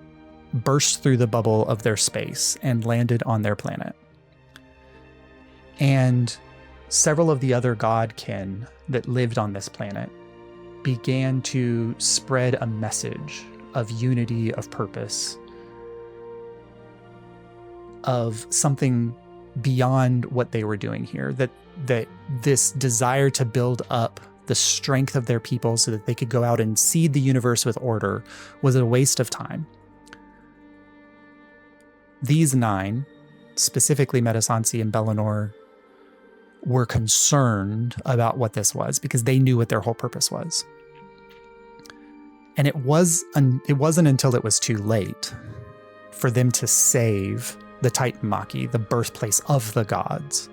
burst through the bubble of their space and landed on their planet. And several of the other godkin that lived on this planet began to spread a message of unity, of purpose, of something beyond what they were doing here, that this desire to build up the strength of their people so that they could go out and seed the universe with order was a waste of time. These 9, specifically Medisansi and Bellinor, were concerned about what this was because they knew what their whole purpose was. And it wasn't until it was too late for them to save the Titan Maki, the birthplace of the gods.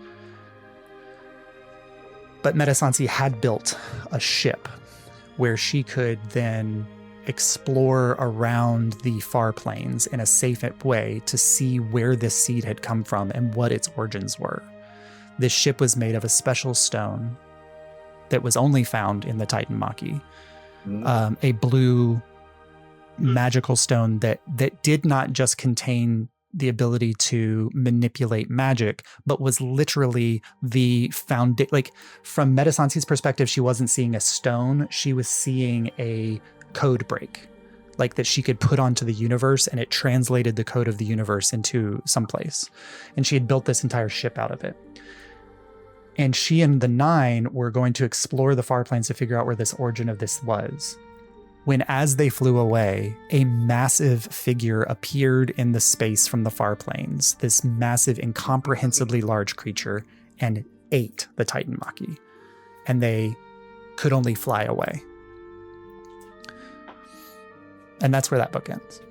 But Medisansi had built a ship where she could then explore around the far plains in a safe way to see where this seed had come from and what its origins were. This ship was made of a special stone that was only found in the Titan Maki, a blue magical stone that did not just contain the ability to manipulate magic, but was literally the foundation. Like, from Medisansi's perspective, she wasn't seeing a stone, she was seeing a code break, like that she could put onto the universe, and it translated the code of the universe into some place. And she had built this entire ship out of it. And she and the 9 were going to explore the far plains to figure out where this origin of this was. When, as they flew away, a massive figure appeared in the space from the far plains, this massive, incomprehensibly large creature, and ate the Titan Maki. And they could only fly away. And that's where that book ends.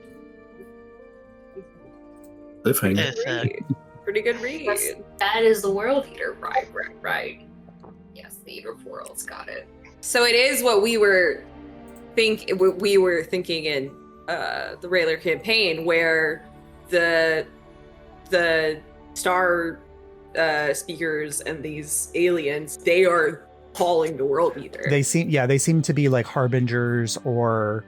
Cliffhanger. Pretty good read. That is the World Eater. Right. Yes, the Eater of Worlds. Got it. So it is what we were thinking in the Railer campaign, where the star speakers and these aliens, they are calling the World Eater. They seem to be like harbingers, or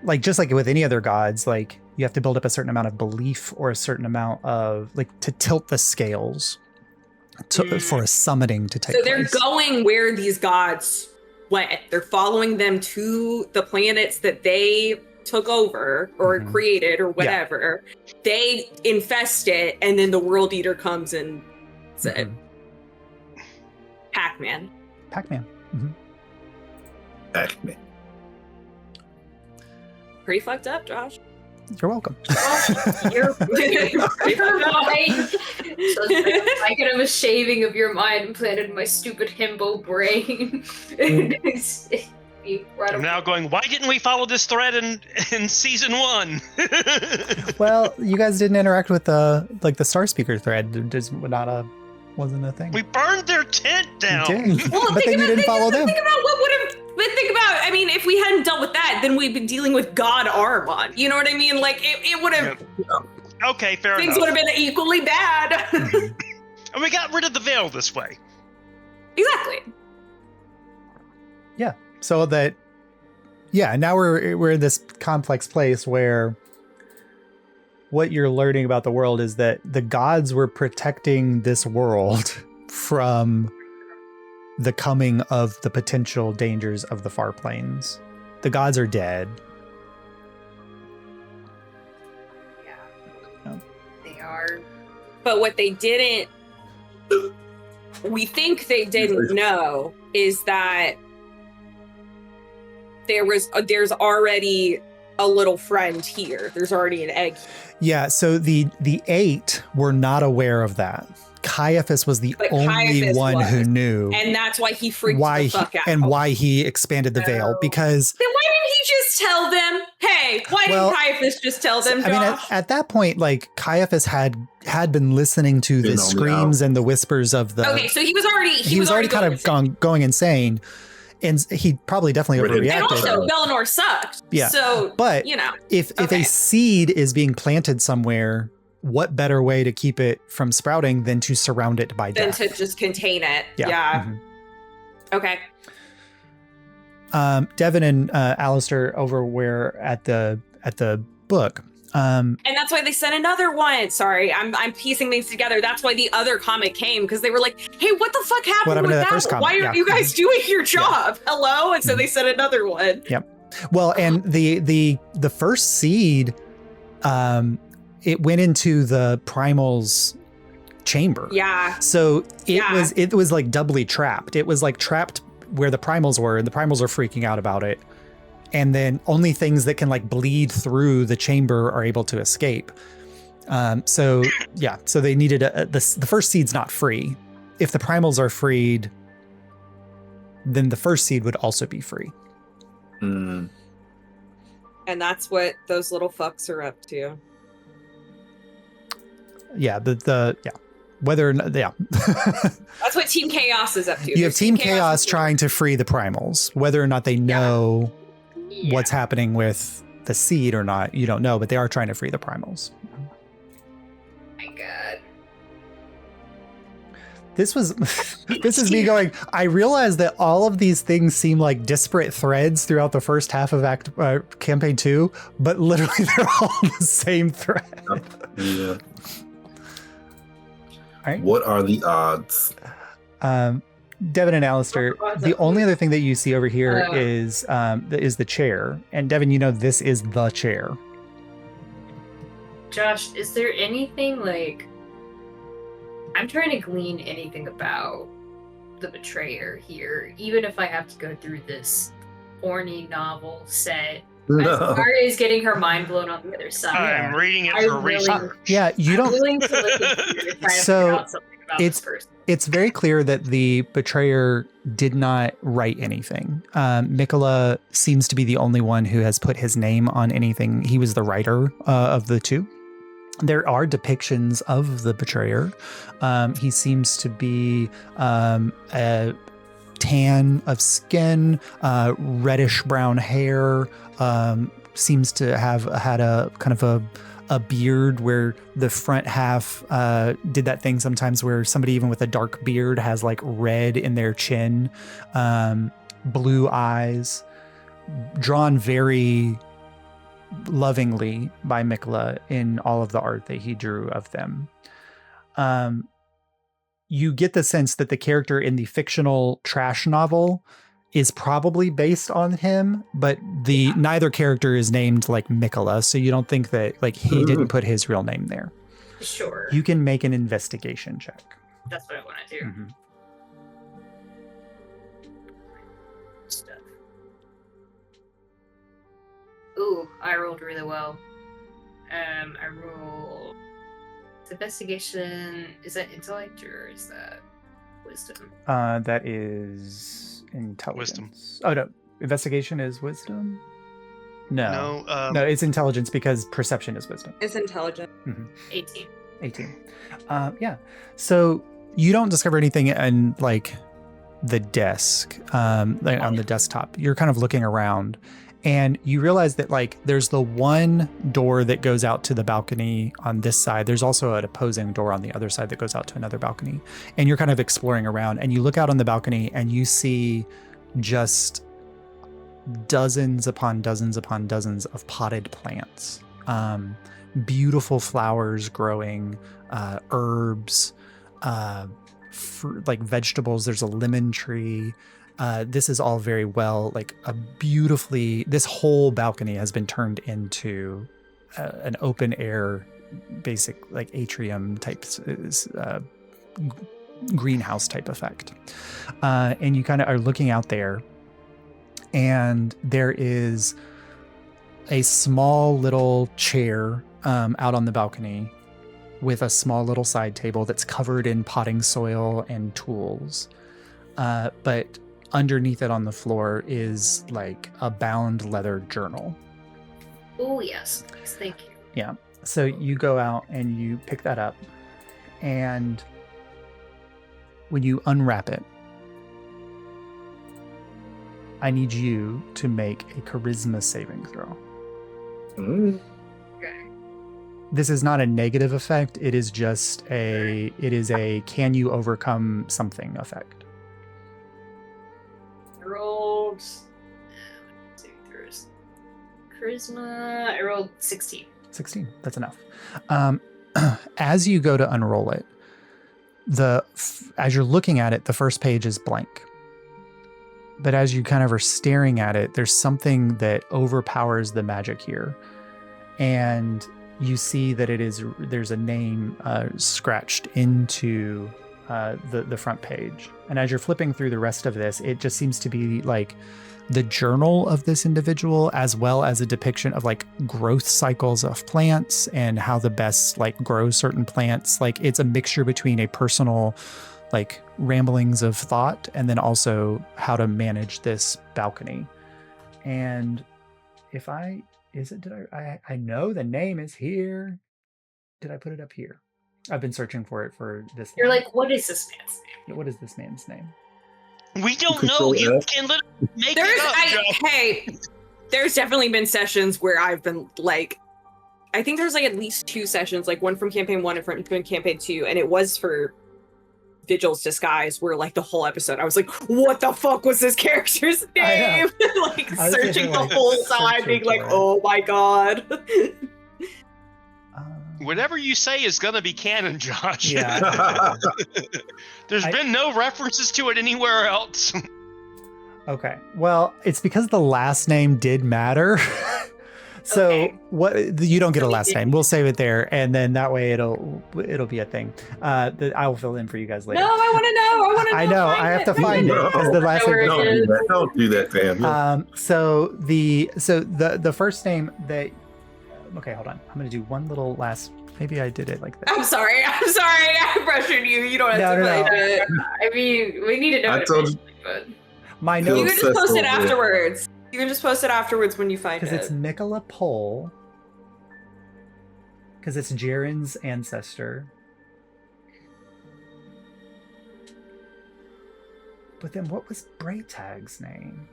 like just like with any other gods, like you have to build up a certain amount of belief or a certain amount of like to tilt the scales for a summoning to take place. So they're place. going where these gods went. They're following them to the planets that they took over or created or whatever. Yeah. They infest it, and then the World Eater comes and said, Pac-Man. Mm-hmm. Pac-Man. Pretty fucked up, Josh. You're welcome. You're right. So I could have a shaving of your mind implanted in my stupid himbo brain. I'm now going, why didn't we follow this thread in season 1? Well, you guys didn't interact with the Star Speaker thread. It just wasn't a thing. We burned their tent down. You did. Well, but then you didn't follow them. Think about what would have. But think about, I mean, if we hadn't dealt with that, then we'd been dealing with God Armon. You know what I mean? Like, it would have... Yeah. Okay, fair enough. Things would have been equally bad. And we got rid of the veil this way. Exactly. Yeah. So that... Yeah, now we're in this complex place where what you're learning about the world is that the gods were protecting this world from the coming of the potential dangers of the far planes. The gods are dead. Yeah. They are. But what they didn't, we think they didn't know, is that there's already a little friend here. There's already an egg. Yeah, so the 8 were not aware of that. Caiaphas was the only one who knew. And that's why he freaked the fuck out. And why he expanded the veil, because... Then why didn't he just tell them? Hey, why didn't Caiaphas just tell them, Josh? I mean, at that point, like, Caiaphas had been listening to the screams and the whispers of the... Okay, so he was already kind of going insane. And he probably definitely overreacted. And also, Bellinor sucked. Yeah. So, but you know, if a seed is being planted somewhere, what better way to keep it from sprouting than to surround it by death? Than to just contain it. Yeah. Mm-hmm. Okay. Devin and Alistair over where at the book. And that's why they sent another one. Sorry, I'm piecing things together. That's why the other comic came, because they were like, hey, what the fuck happened with that one? Why aren't you guys doing your job? Yeah. Hello? And so they sent another one. Yep. Well, and the first seed, it went into the Primal's chamber. Yeah. So it was like doubly trapped. It was like trapped where the Primals were, and the Primals are freaking out about it. And then only things that can like bleed through the chamber are able to escape. So they needed the first seed's not free. If the Primals are freed, then the first seed would also be free. Mm. And that's what those little fucks are up to. Yeah, whether or not, That's what Team Chaos is up to. You have Team Chaos trying to free the Primals. Whether or not they know what's happening with the seed or not, you don't know, but they are trying to free the Primals. My God. This is me going, I realize that all of these things seem like disparate threads throughout the first half of campaign 2, but literally they're all the same thread. Yeah. All right. What are the odds? Devin and Alistair, the only other thing that you see over here is the chair. And Devin, you know this is the chair. Josh, is there anything like... I'm trying to glean anything about the betrayer here, even if I have to go through this horny novel set. No. As far as getting her mind blown on the other side. I'm reading it for research. Yeah, you don't... I'm willing to listen to you to try to figure out something about this person. It's very clear that the betrayer did not write anything. Mikola seems to be the only one who has put his name on anything. He was the writer of the two. There are depictions of the betrayer. He seems to be a tan of skin, reddish brown hair, seems to have had a kind of a beard where the front half did that thing sometimes where somebody even with a dark beard has like red in their chin, blue eyes, drawn very lovingly by Mikola in all of the art that he drew of them. You get the sense that the character in the fictional trash novel is probably based on him, but neither character is named like Mikola, so you don't think that like he didn't put his real name there. Sure. You can make an investigation check. That's what I want to do. Mm-hmm. Stuff. Ooh, I rolled really well. I rolled investigation. Is that intellect or is that wisdom? That is intelligence. Oh no, investigation is wisdom. No, it's intelligence because perception is wisdom. It's intelligent. Mm-hmm. 18. Yeah. So you don't discover anything in like the desk, like on the desktop. You're kind of looking around. And you realize that like there's the one door that goes out to the balcony on this side. There's also an opposing door on the other side that goes out to another balcony. And you're kind of exploring around and you look out on the balcony and you see just dozens upon dozens upon dozens of potted plants. Beautiful flowers growing, herbs, like vegetables. There's a lemon tree. This is all very well, like this whole balcony has been turned into an open air, basic like atrium type, greenhouse type effect. And you kind of are looking out there and there is a small little chair out on the balcony with a small little side table that's covered in potting soil and tools. But underneath it on the floor is like a bound leather journal. Oh, yes. Thank you. Yeah. So you go out and you pick that up. And when you unwrap it, I need you to make a charisma saving throw. Mm. Okay. This is not a negative effect. It is just a can you overcome something effect. I rolled charisma. I rolled 16. 16. That's enough. As you go to unroll it, as you're looking at it, the first page is blank. But as you kind of are staring at it, there's something that overpowers the magic here. And you see that there's a name scratched into the front page. And as you're flipping through the rest of this, it just seems to be like the journal of this individual, as well as a depiction of like growth cycles of plants and how the best like grow certain plants. Like it's a mixture between a personal like ramblings of thought and then also how to manage this balcony. And I know the name is here. Did I put it up here? I've been searching for it for this. You're like, what is this man's name? What is this man's name? We don't know. You can literally make it up, Joe. Hey, there's definitely been sessions where I've been like, I think there's like at least 2 sessions, like one from campaign 1 and from campaign 2, and it was for Vigil's Disguise, where like the whole episode I was like, what the fuck was this character's name? Like searching the whole time, being like, oh my god. Whatever you say is gonna be canon, Josh. Yeah. There's been no references to it anywhere else. Okay. Well, it's because the last name did matter. So Okay. what you don't get a last name. We'll save it there, and then that way it'll be a thing. That I will fill in for you guys later. No, I want to know. I know. I have to find it because the last name. Don't do that to him. So the first name that. Okay, hold on. I'm gonna do one little last. Maybe I did it like that. I'm sorry. I brushed pressured you. You don't have No, to no, like no. it. I mean, we need to know I it told you. eventually, but My Kill You notes, can just post it Obsessed over it. afterwards. You can just post it afterwards when you find because it. it's Mikola Pole, because it's Jiren's ancestor. But then what was Braytag's name?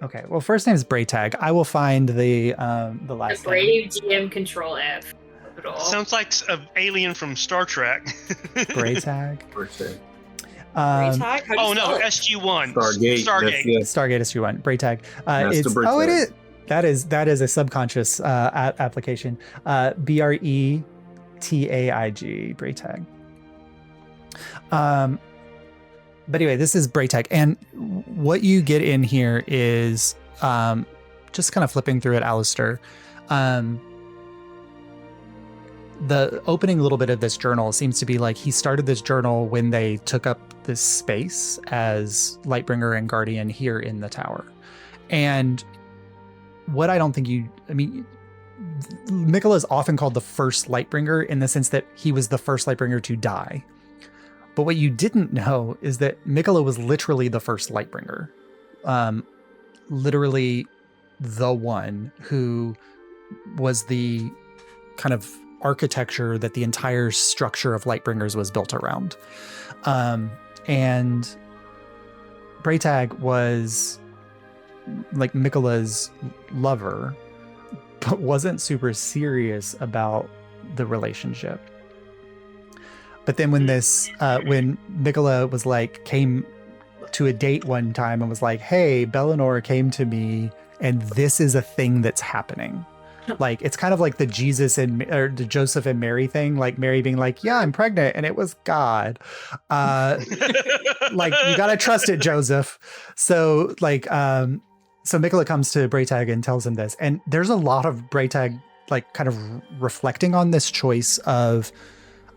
Okay, well, first name's Braytag. I will find the the last name. brave GM Control F. Of it all. Sounds like an alien from Star Trek. Braytag. Okay. Tag? How'd you Oh spell no, it? SG1. Stargate. Stargate. Yes. Stargate SG1. Braytag. Master It's Braytag. oh, it is. That is a subconscious application. BRETAIG. Braytag. But anyway, this is Braytag, and what you get in here is just kind of flipping through it, Alistair. The opening little bit of this journal seems to be like he started this journal when they took up this space as Lightbringer and Guardian here in the tower. And what I don't think Mikola is often called the first Lightbringer in the sense that he was the first Lightbringer to die. But what you didn't know is that Mikola was literally the first Lightbringer. Literally the one who was the kind of architecture that the entire structure of Lightbringers was built around. And Braytag was like Mikola's lover, but wasn't super serious about the relationship. But then when when Mikola was like, came to a date one time and was like, hey, Bellinor came to me and this is a thing that's happening. Like, it's kind of like the the Joseph and Mary thing, like Mary being like, yeah, I'm pregnant. And it was God. Like, you got to trust it, Joseph. So like, so Mikola comes to Braytag and tells him this. And there's a lot of Braytag, like kind of reflecting on this choice of,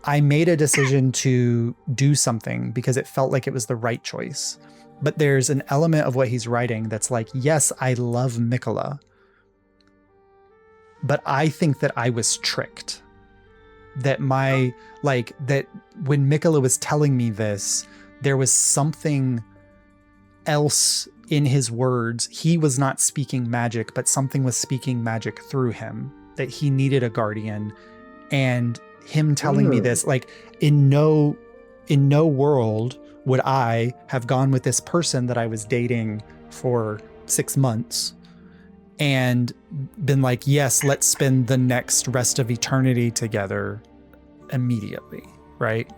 I made a decision to do something because it felt like it was the right choice. But there's an element of what he's writing that's like, yes, I love Mikola, but I think that I was tricked. That that when Mikola was telling me this, there was something else in his words. He was not speaking magic, but something was speaking magic through him, that he needed a guardian. And him telling me this, like, in no world would I have gone with this person that I was dating for 6 months and been like, yes, let's spend the next rest of eternity together immediately, right?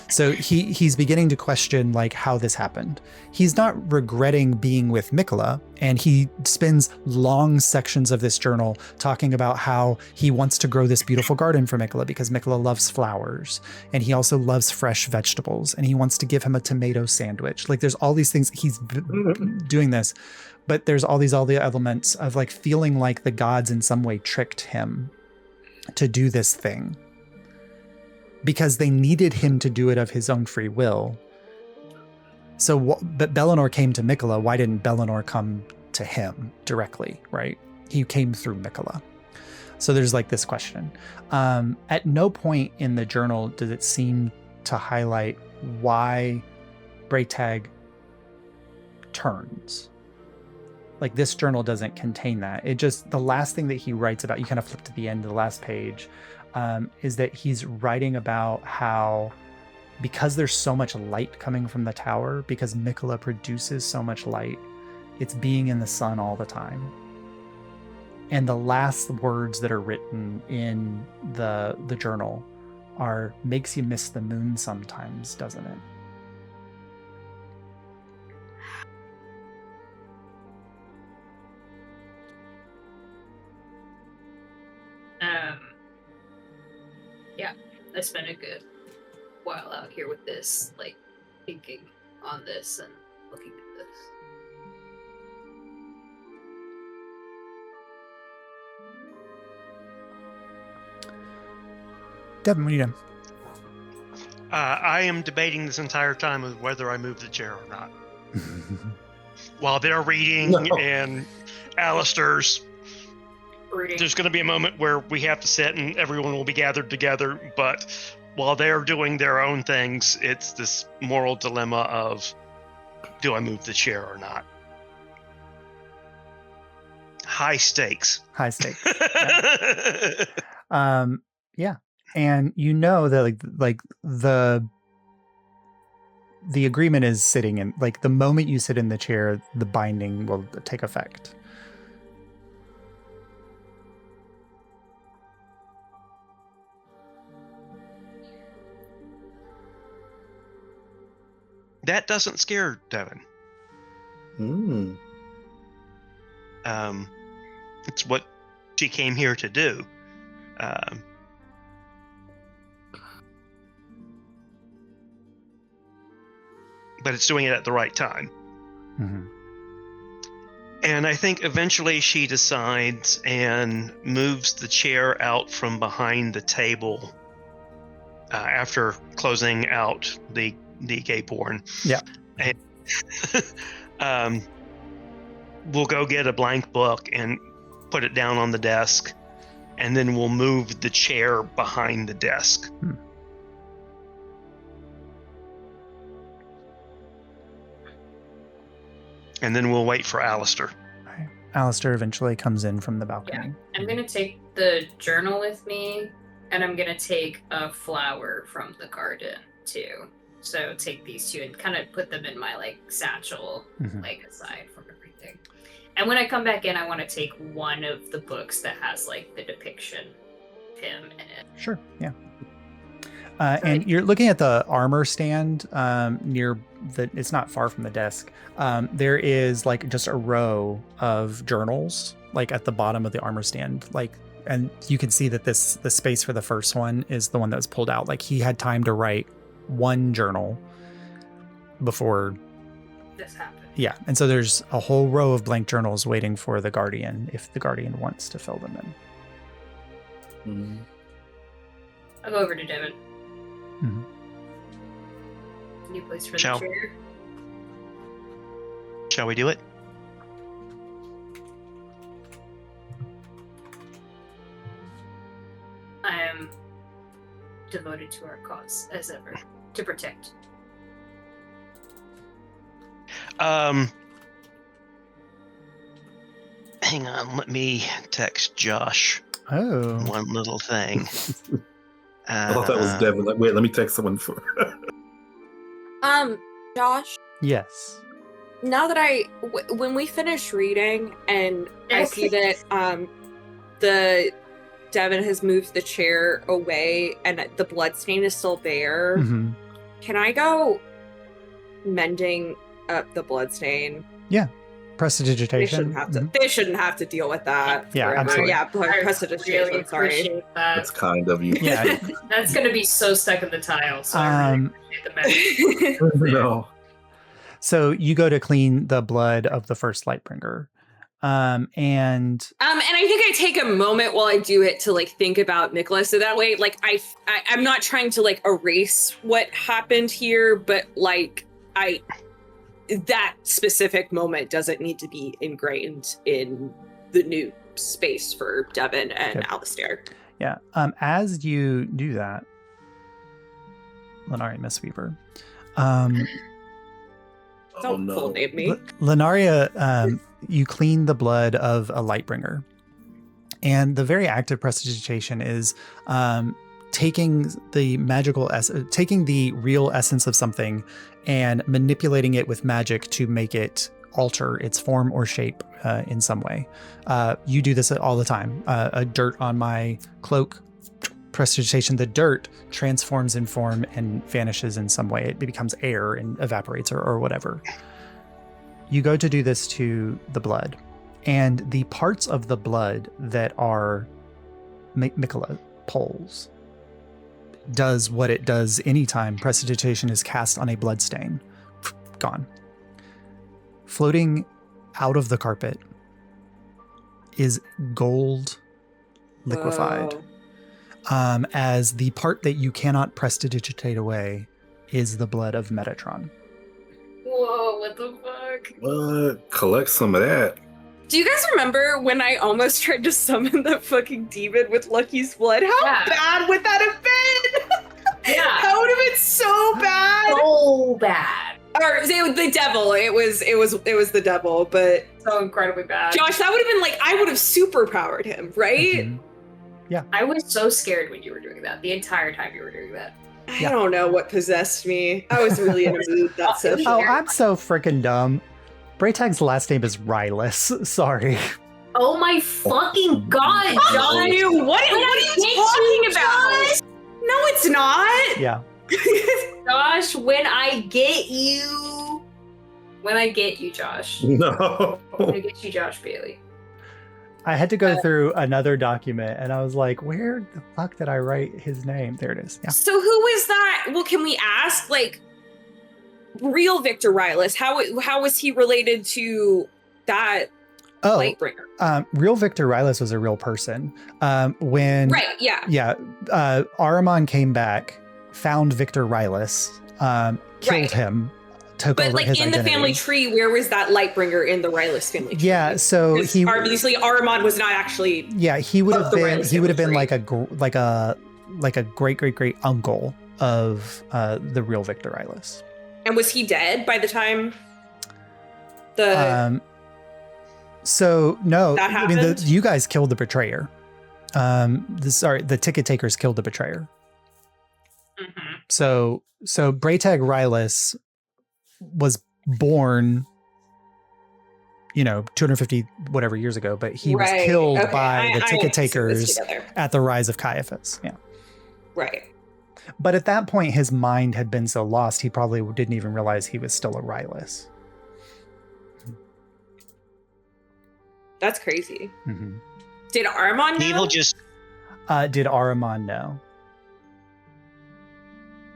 So he's beginning to question like how this happened. He's not regretting being with Mikola, and he spends long sections of this journal talking about how he wants to grow this beautiful garden for Mikola because Mikola loves flowers, and he also loves fresh vegetables, and he wants to give him a tomato sandwich. Like, there's all these things he's doing this, but there's all the elements of like feeling like the gods in some way tricked him to do this thing, because they needed him to do it of his own free will. So, but Bellinor came to Mikola. Why didn't Bellinor come to him directly, right? He came through Mikola. So there's like this question. At no point in the journal does it seem to highlight why Braytag turns. Like, this journal doesn't contain that. It just, the last thing that he writes about, you kind of flip to the end of the last page, is that he's writing about how, because there's so much light coming from the tower, because Mikola produces so much light, it's being in the sun all the time. And the last words that are written in the journal are, makes you miss the moon sometimes, doesn't it? Yeah, I spent a good while out here with this, like, thinking on this and looking at this. Devin, what are you doing? I am debating this entire time of whether I move the chair or not. While they're reading No. and Alistair's there's going to be a moment where we have to sit and everyone will be gathered together, but while they're doing their own things, it's this moral dilemma of, do I move the chair or not? High stakes. High stakes. Yeah. Yeah. And you know that like the agreement is sitting in, like, the moment you sit in the chair, the binding will take effect. That doesn't scare Devin. It's what she came here to do. But it's doing it at the right time. Mm-hmm. And I think eventually she decides and moves the chair out from behind the table after closing out the gay porn. Yeah. And we'll go get a blank book and put it down on the desk, and then we'll move the chair behind the desk. And then we'll wait for Alistair. Right. Alistair eventually comes in from the balcony. Yeah. I'm going to take the journal with me, and I'm going to take a flower from the garden, too. So take these two and kind of put them in my, like, satchel, like, aside from everything. And when I come back in, I want to take one of the books that has, like, the depiction of him in it. Sure, yeah. And you're looking at the armor stand near it's not far from the desk. There is like just a row of journals like at the bottom of the armor stand. Like, and you can see that the space for the first one is the one that was pulled out. Like he had time to write one journal before this happened. Yeah. And so there's a whole row of blank journals waiting for the Guardian if the Guardian wants to fill them in. I'll go over to Devin. Mm-hmm. New place for Shall- the chair. Shall we do it? I am devoted to our cause, as ever, to protect. Hang on, let me text Josh Oh. one little thing. I thought that was Devin. Like, wait, let me text someone for. Josh, Yes. now that when we finish reading and I see that the Devin has moved the chair away and the bloodstain is still there, Mm-hmm. can I go mending up the bloodstain? Prestidigitation. They shouldn't have to deal with that. Yeah, forever. absolutely. Yeah, I prestidigitation. really Sorry. appreciate that. That's kind of you. Yeah. That's going to be so stuck in the tile, so I really appreciate the message. No. So you go to clean the blood of the first Lightbringer. And And I think I take a moment while I do it to like think about Nicholas. So that way, like I'm not trying to like erase what happened here, but like that specific moment doesn't need to be ingrained in the new space for Devin and Good. Alistair. yeah, as you do that, Lenari Mistweaver, Oh Don't full no. name me. Lenaria, you clean the blood of a Lightbringer. And the very act of prestidigitation is taking the taking the real essence of something and manipulating it with magic to make it alter its form or shape in some way. You do this all the time. A dirt on my cloak, prestidigitation, the dirt transforms in form and vanishes in some way. It becomes air and evaporates or whatever. You go to do this to the blood, and the parts of the blood that are Mikola pulls does what it does anytime prestidigitation is cast on a bloodstain. Gone. Floating out of the carpet is gold liquefied. Whoa. As the part that you cannot prestidigitate away is the blood of Metatron. Whoa, what the fuck? What? Collect some of that. Do you guys remember when I almost tried to summon the fucking demon with Lucky's blood? How bad would that have been? Yeah. That would have been so bad. So bad. Or the devil. It was the devil, but So incredibly bad. Josh, that would have been like I would have superpowered him, right? Mhm. I was so scared when you were doing that. The entire time you were doing that. I don't know what possessed me. I was really in a mood that session. Oh, I'm so freaking dumb. Braytag's last name is Rylus. Sorry. Oh my fucking god, Fuck Josh! you. What are you talking about? No, it's not. Yeah. Josh, when I get you, Josh. No. When I get you, Josh Bailey. I had to go through another document and I was like, where the fuck did I write his name? There it is. Yeah. So who is that? Well, can we ask, like, real Victor Rylus? How was he related to that Lightbringer? Real Victor Rylus was a real person. When Ahriman came back, found Victor Rylus, killed him, took but over like his in identity. the family tree, where was that Lightbringer in the Rylus family tree? Yeah, so he obviously Ahriman was not actually. Yeah, he would have the been. Rylus He would have been family like a great uncle of the real Victor Rylus. And was he dead by the time the? So no, that I mean happened? you guys killed the betrayer. The ticket takers killed the betrayer. Mm-hmm. So Braytag Rylus was born, 250 whatever years ago, but he was killed by the ticket takers at the rise of Caiaphas. Yeah. Right. But at that point, his mind had been so lost, he probably didn't even realize he was still a Rylus. That's crazy. Mm-hmm. Did Ahriman know? Evil just Did Ahriman know?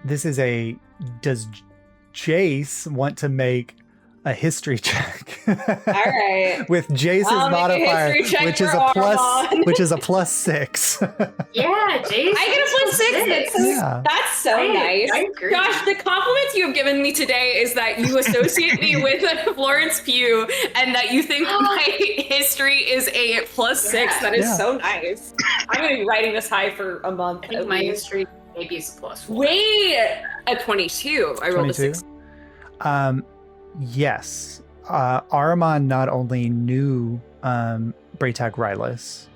This is does Jace want to make a history check? All right. With Jace's I'll make a modifier, history check which is for a plus, Ahriman. which is a +6. Yeah, Jace. I get a +6. Yeah. That's so nice. I agree. Josh, the compliment you have given me today is that you associate me with Florence Pugh and that you think my history is a +6. That is so nice. I'm going to be writing this high for a month. I think my history maybe is a +1. Wait, a 22. I rolled a 6. Yes. Ahriman not only knew Braytag Rylus.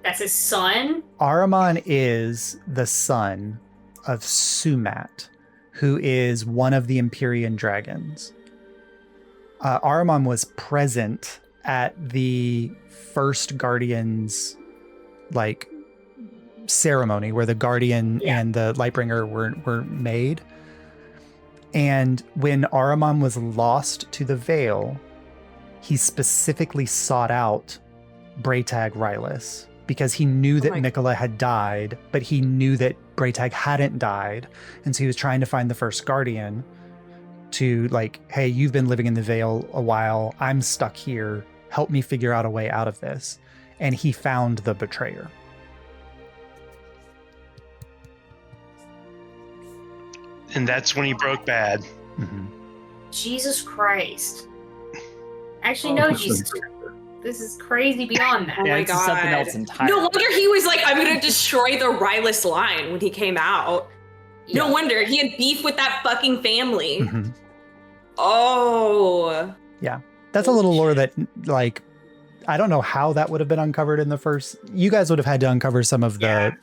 That's his son? Ahriman is the son of Sumat, who is one of the Empyrean dragons. Ahriman was present at the first Guardian's ceremony where the Guardian and the Lightbringer were made. And when Ahriman was lost to the Veil, he specifically sought out Braytag Rylus because he knew that Nicola had died, but he knew that Braytag hadn't died. And so he was trying to find the first Guardian to hey, you've been living in the Veil a while. I'm stuck here. Help me figure out a way out of this. And he found the betrayer. And that's when he broke bad. Mm-hmm. Jesus Christ. Actually, no, Jesus. This is crazy beyond that. Oh my it's god. something else entirely. No wonder he was like, I'm going to destroy the Rylus line when he came out. No wonder. He had beef with that fucking family. Mm-hmm. Oh. Yeah. That's a little lore that, I don't know how that would have been uncovered in the first. You guys would have had to uncover some of the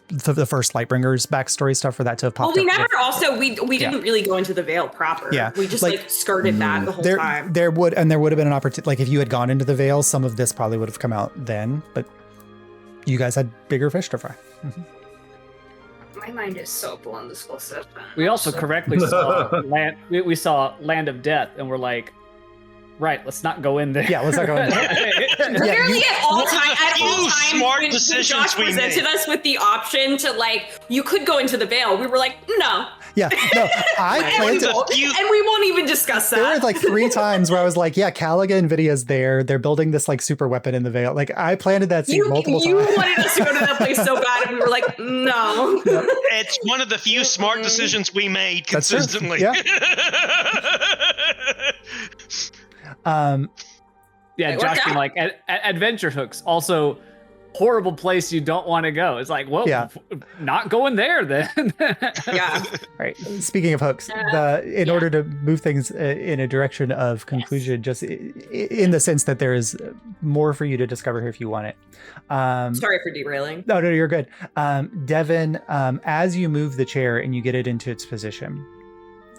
first Lightbringers backstory stuff for that to have popped Well, we up. never we didn't really go into the Veil proper. Yeah. We just skirted that the whole time. There would have been an opportunity. If you had gone into the Veil, some of this probably would have come out then, but you guys had bigger fish to fry. Mm-hmm. My mind is so blown this whole stuff. We also correctly saw land. We saw Land of Death, and we're like, right, let's not go in there. Yeah, let's not go in there. Literally at all times, smart when decisions Josh we presented made. us with the option to you could go into the Veil, we were like, no. Yeah, no, I planned to. And we won't even discuss that. There were 3 times where I was like, yeah, Caliga Nvidia's there. They're building this super weapon in the Veil. I planted that scene multiple times. You wanted us to go to that place so bad, and we were like, no. It's one of the few smart decisions we made That's true. consistently. Yeah. Yeah, It Josh worked being out. like, adventure hooks, also horrible place you don't want to go. It's like, well, Yeah. not going there then. Yeah. Right. Speaking of hooks, in order to move things in a direction of conclusion, just in the sense that there is more for you to discover here if you want it. Sorry for derailing. No, you're good. Devin, as you move the chair and you get it into its position,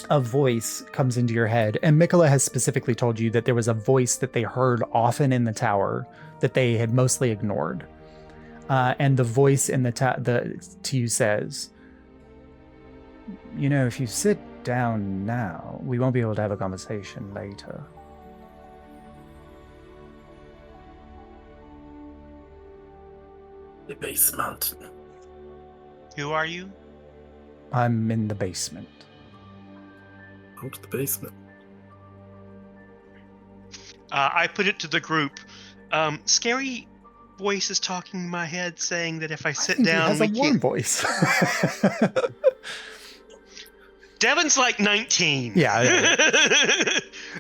a voice comes into your head. And Mikola has specifically told you that there was a voice that they heard often in the tower that they had mostly ignored. And the voice in to you says, if you sit down now, we won't be able to have a conversation later. The basement. Who are you? I'm in the basement. Go to the basement. I put it to the group. Scary voice is talking in my head saying that if I sit down, he has a warm voice. Devin's like 19. Yeah.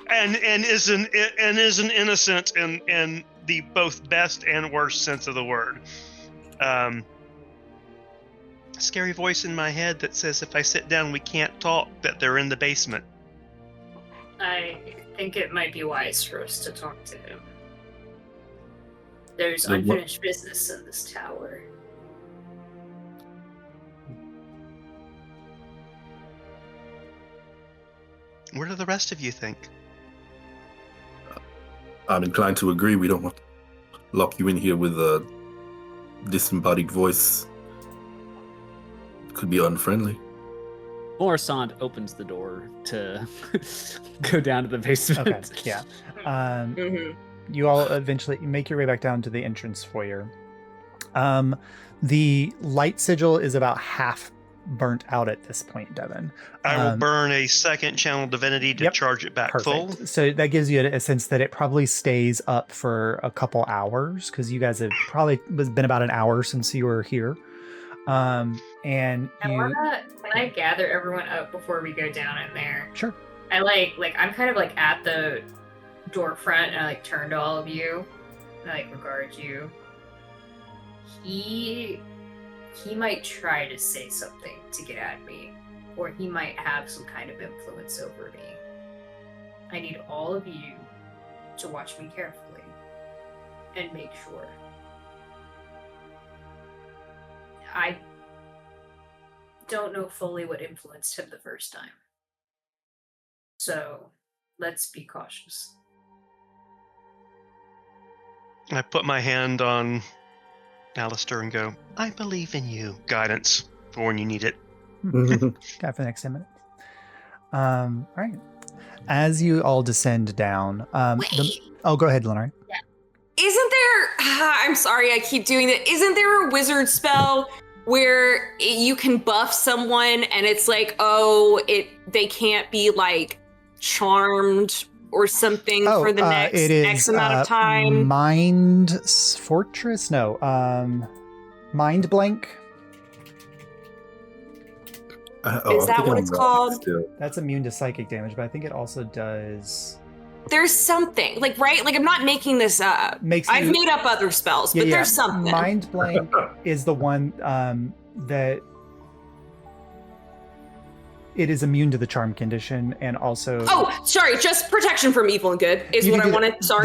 and is an innocent in the both best and worst sense of the word. Scary voice in my head that says if I sit down we can't talk, that they're in the basement. I think it might be wise for us to talk to him. There's So what- unfinished business in this tower. What do the rest of you think? I'm inclined to agree. We don't want to lock you in here with a disembodied voice. Could be unfriendly. Morrisand opens the door to go down to the basement. Okay. Yeah. You all eventually make your way back down to the entrance foyer. The light sigil is about half burnt out at this point, Devin. I will burn a second channel divinity to charge it back full. So that gives you a sense that it probably stays up for a couple hours, because you guys have probably been about an hour since you were here. And Can I gather everyone up before we go down in there? Sure. I I'm kind of at the door front, and I turn to all of you, and I regard you. He might try to say something to get at me, or he might have some kind of influence over me. I need all of you to watch me carefully and make sure. I don't know fully what influenced him the first time. So, let's be cautious. I put my hand on Alistair and go, I believe in you. Guidance for when you need it. Got for the next 10 minutes. All right. As you all descend down, go ahead, Lenore. Isn't there? I'm sorry, I keep doing that. Isn't there a wizard spell where you can buff someone and it's like, they can't be charmed or something for the next it is, X amount of time? Mind Fortress? No. Mind Blank? Is that what it's called? Still. That's immune to psychic damage, but I think it also does... There's something, right? I'm not making this up. I've made up other spells, but there's something. Mind Blank is the one that... It is immune to the charm condition, and also... Oh, sorry, just protection from evil and good is what I wanted. Sorry.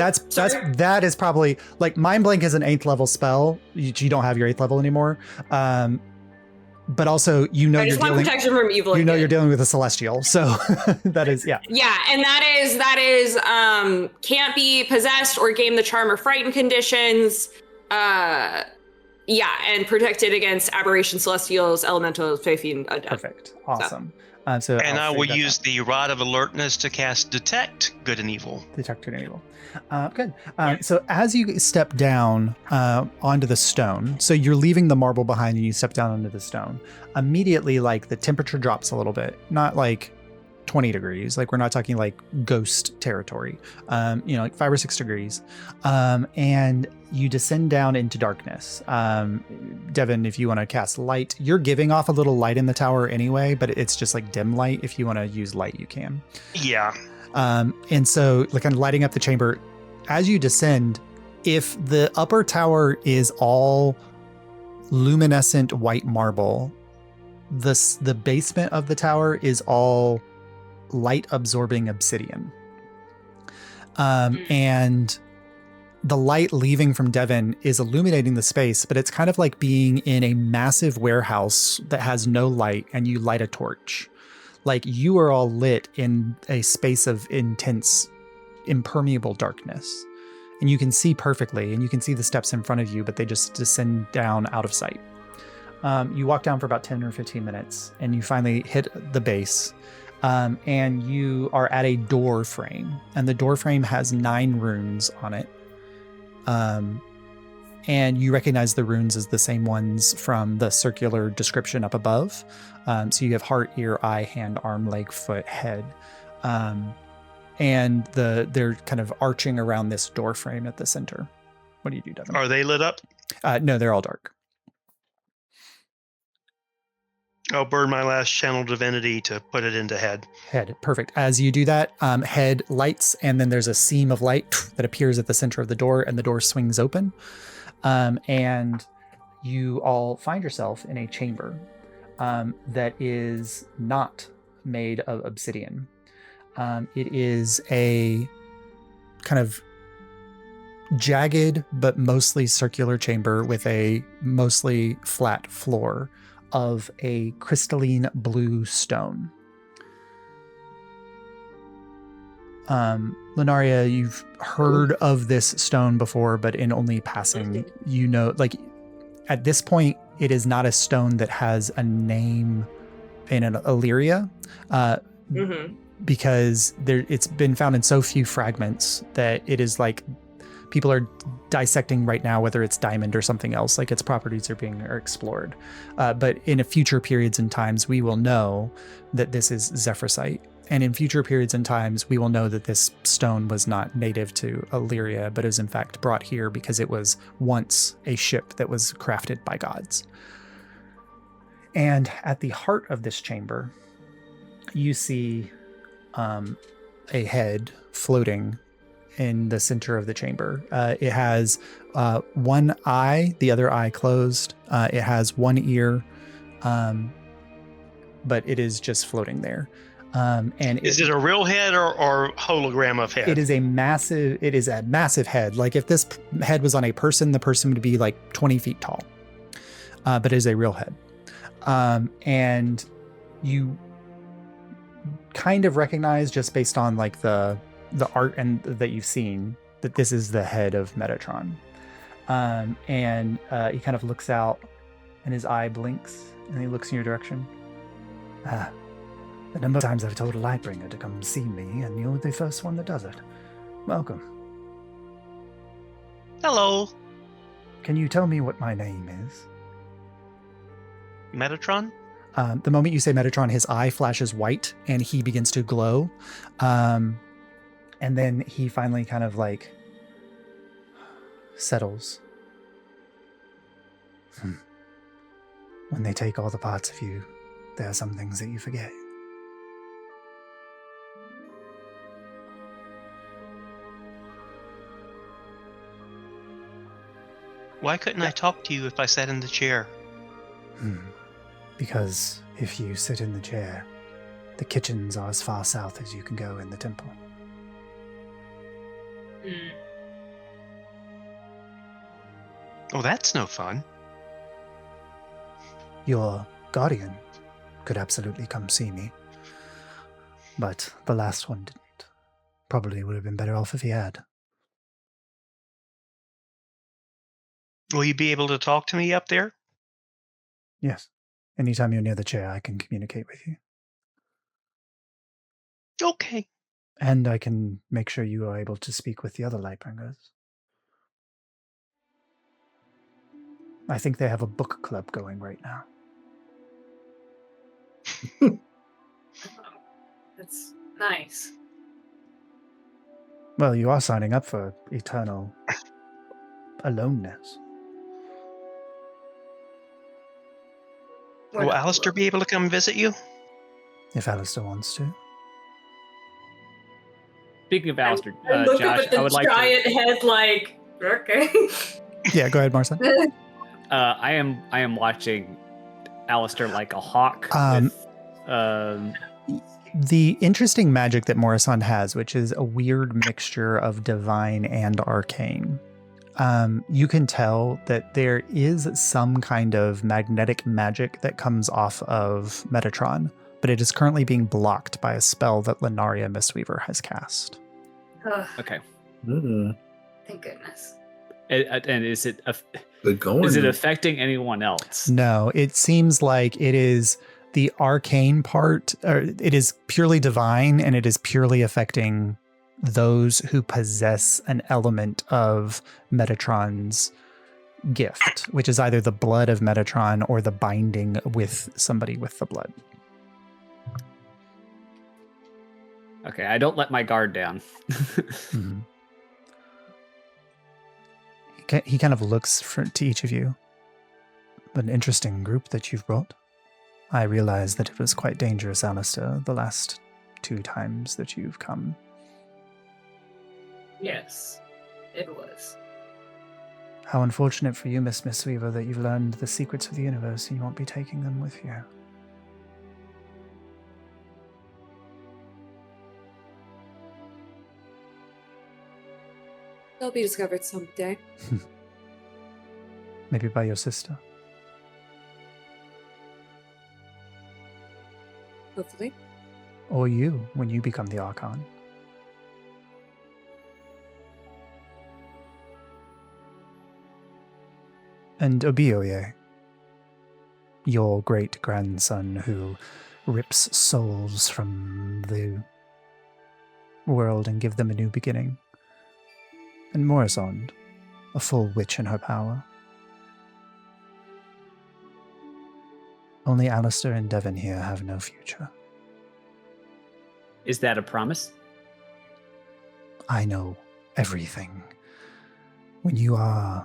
That is probably... Mind Blank is an 8th level spell. You don't have your 8th level anymore. But also, I just want protection from evil and good. You're dealing with a celestial, so that is, yeah. Yeah, and that is can't be possessed or gain the charm or frighten conditions. And protected against aberration, celestials, elementals, fae-fiend, undead. Perfect. Awesome. I will use the Rod of Alertness to cast Detect Good and Evil. Detect Good and Evil. Good. So as you step down onto the stone, so you're leaving the marble behind and you step down onto the stone, immediately the temperature drops a little bit, not 20 degrees. We're not talking ghost territory, 5 or 6 degrees. And you descend down into darkness. Devin, if you want to cast light, you're giving off a little light in the tower anyway, but it's just dim light. If you want to use light, you can. Yeah. And so, like, kind of lighting up the chamber. As you descend, if the upper tower is all luminescent white marble, the basement of the tower is all light absorbing obsidian. And the light leaving from Devon is illuminating the space, but it's kind of like being in a massive warehouse that has no light and you light a torch. Like, you are all lit in a space of intense, impermeable darkness. And you can see perfectly, and you can see the steps in front of you, but they just descend down out of sight. You walk down for about 10 or 15 minutes, and you finally hit the base. And you are at a door frame, and the door frame has 9 runes on it. And you recognize the runes as the same ones from the circular description up above. So you have heart, ear, eye, hand, arm, leg, foot, head. And they're kind of arching around this door frame at the center. What do you do, Devin? Are they lit up? No, they're all dark. I'll burn my last channel divinity to put it into head. Head, perfect. As you do that, head lights, and then there's a seam of light that appears at the center of the door, and the door swings open. And you all find yourself in a chamber that is not made of obsidian. It is a kind of jagged but mostly circular chamber with a mostly flat floor of a crystalline blue stone. Lunaria, you've heard of this stone before, but in only passing. You know, like, at this point, it is not a stone that has a name in an Illyria, because it's been found in so few fragments that it is like people are dissecting right now whether it's diamond or something else, like its properties are being explored. But in a future periods and times, we will know that this is Zephrysite. And in future periods and times, we will know that this stone was not native to Illyria, but is in fact brought here because it was once a ship that was crafted by gods. And at the heart of this chamber, you see a head floating in the center of the chamber. It has one eye, the other eye closed. It has one ear, but it is just floating there. And is it a real head or hologram of head? It is a massive head. Like, if this head was on a person, the person would be like 20 feet tall. But it is a real head. And you kind of recognize, just based on like the art and that you've seen, that this is the head of Metatron. And he kind of looks out, and his eye blinks, and he looks in your direction. The number of times I've told a Lightbringer to come see me, and you're the first one that does it. Welcome. Hello. Can you tell me what my name is? Metatron? The moment you say Metatron, his eye flashes white, and he begins to glow. And then he finally kind of like settles. When they take all the parts of you, there are some things that you forget. Why couldn't I talk to you if I sat in the chair? Because if you sit in the chair, the kitchens are as far south as you can go in the temple. Oh, that's no fun. Your guardian could absolutely come see me, but the last one didn't. Probably would have been better off if he had. Will you be able to talk to me up there? Yes. Anytime you're near the chair, I can communicate with you. Okay. And I can make sure you are able to speak with the other Lightbringers. I think they have a book club going right now. That's nice. Well, you are signing up for eternal aloneness. Will Alistair be able to come visit you? If Alistair wants to. speaking of Alistair, I look Josh, up at the I would like giant head like, okay. Yeah, go ahead, Marcin. I am watching Alistair like a hawk. The interesting magic that Morrison has, which is a weird mixture of divine and arcane. You can tell that there is some kind of magnetic magic that comes off of Metatron, but it is currently being blocked by a spell that Lenaria Mistweaver has cast. Okay. Thank goodness. And is it Is it affecting anyone else? No, it seems like it is the arcane part, or it is purely divine, and it is purely affecting those who possess an element of Metatron's gift, which is either the blood of Metatron or the binding with somebody with the blood. Okay, I don't let my guard down. Mm-hmm. He kind of looks to each of you. An interesting group that you've brought. I realize that it was quite dangerous, Alistair, the last 2 times that you've come. Yes, it was. How unfortunate for you, Miss Mistweaver, that you've learned the secrets of the universe and you won't be taking them with you. They'll be discovered someday. Maybe by your sister. Hopefully. Or you, when you become the Archon. And Obioye, your great-grandson who rips souls from the world and give them a new beginning. And Morrisond, a full witch in her power. Only Alistair and Devon here have no future. Is that a promise? I know everything. When you are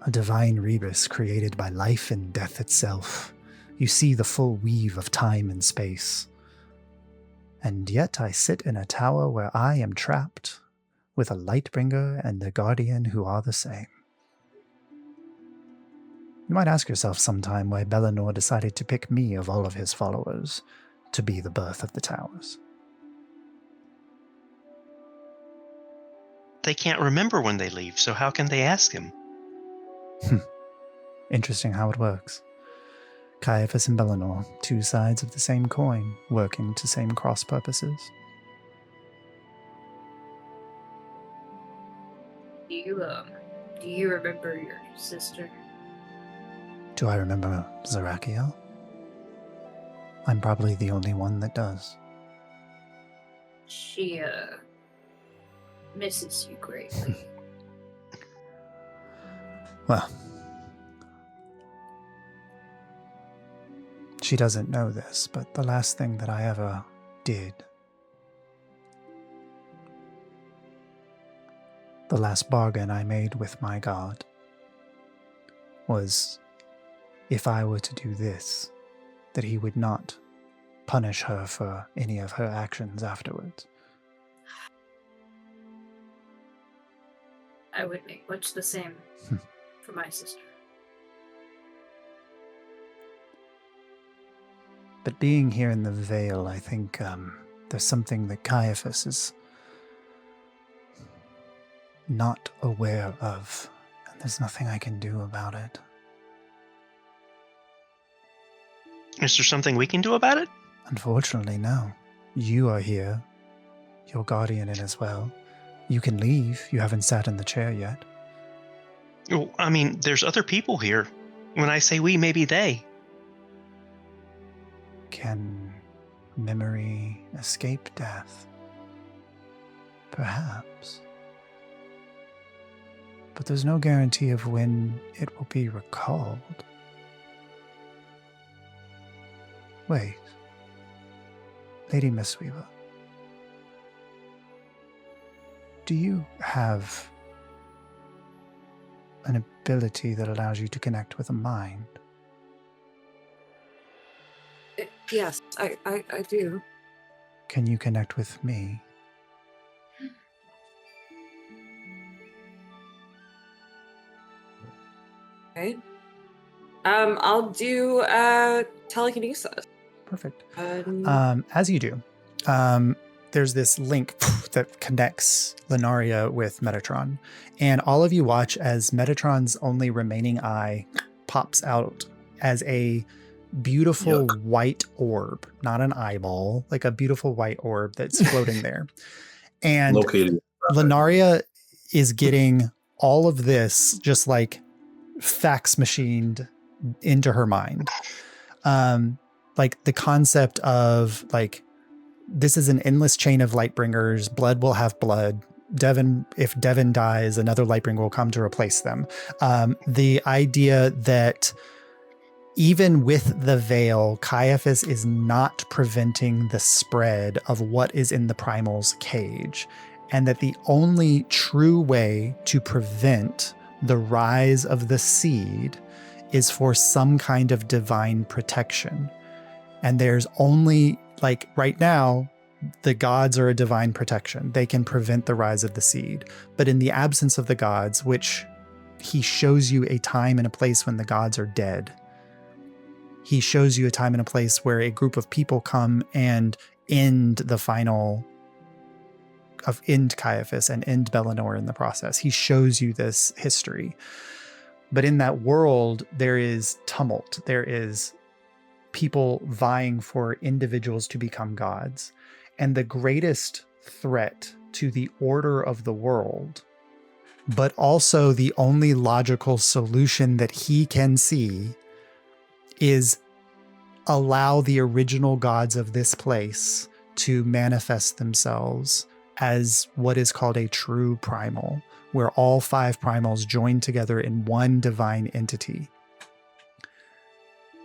a divine rebus created by life and death itself, you see the full weave of time and space. And yet I sit in a tower where I am trapped with a Lightbringer and a Guardian who are the same. You might ask yourself sometime why Bellinor decided to pick me of all of his followers to be the birth of the towers. They can't remember when they leave, so how can they ask him? Interesting how it works. Caiaphas and Bellinor, 2 sides of the same coin, working to same cross purposes. Do you remember your sister? Do I remember Zarakiel? I'm probably the only one that does. She, misses you greatly. Well, she doesn't know this, but the last thing that I ever did, the last bargain I made with my god, was if I were to do this, that he would not punish her for any of her actions afterwards. I would make much the same for my sister. But being here in the Vale, I think there's something that Caiaphas is not aware of, and there's nothing I can do about it. Is there something we can do about it? Unfortunately, no. You are here. Your guardian in as well. You can leave. You haven't sat in the chair yet. Well, I mean, there's other people here. When I say we, maybe they. Can memory escape death? Perhaps. But there's no guarantee of when it will be recalled. Wait. Lady Mistweaver. Do you have an ability that allows you to connect with a mind? Yes, I do. Can you connect with me? Okay. I'll do telekinesis. Perfect. Um, As you do, there's this link that connects Lenaria with Metatron. And all of you watch as Metatron's only remaining eye pops out as a beautiful white orb, not an eyeball, like a beautiful white orb that's floating there. And Located. Lenaria is getting all of this just like fax machined into her mind. Like the concept of like, this is an endless chain of Lightbringers. Blood will have blood. If Devin dies, another Lightbringer will come to replace them. The idea that even with the veil, Caiaphas is not preventing the spread of what is in the Primal's cage, and that the only true way to prevent the rise of the seed is for some kind of divine protection. And there's only, like right now, the gods are a divine protection. They can prevent the rise of the seed. But in the absence of the gods, which he shows you a time and a place when the gods are dead, he shows you a time and a place where a group of people come and end Caiaphas and end Bellinor in the process. He shows you this history. But in that world, there is tumult. There is people vying for individuals to become gods. And the greatest threat to the order of the world, but also the only logical solution that he can see, is allow the original gods of this place to manifest themselves as what is called a true primal, where all 5 primals join together in one divine entity.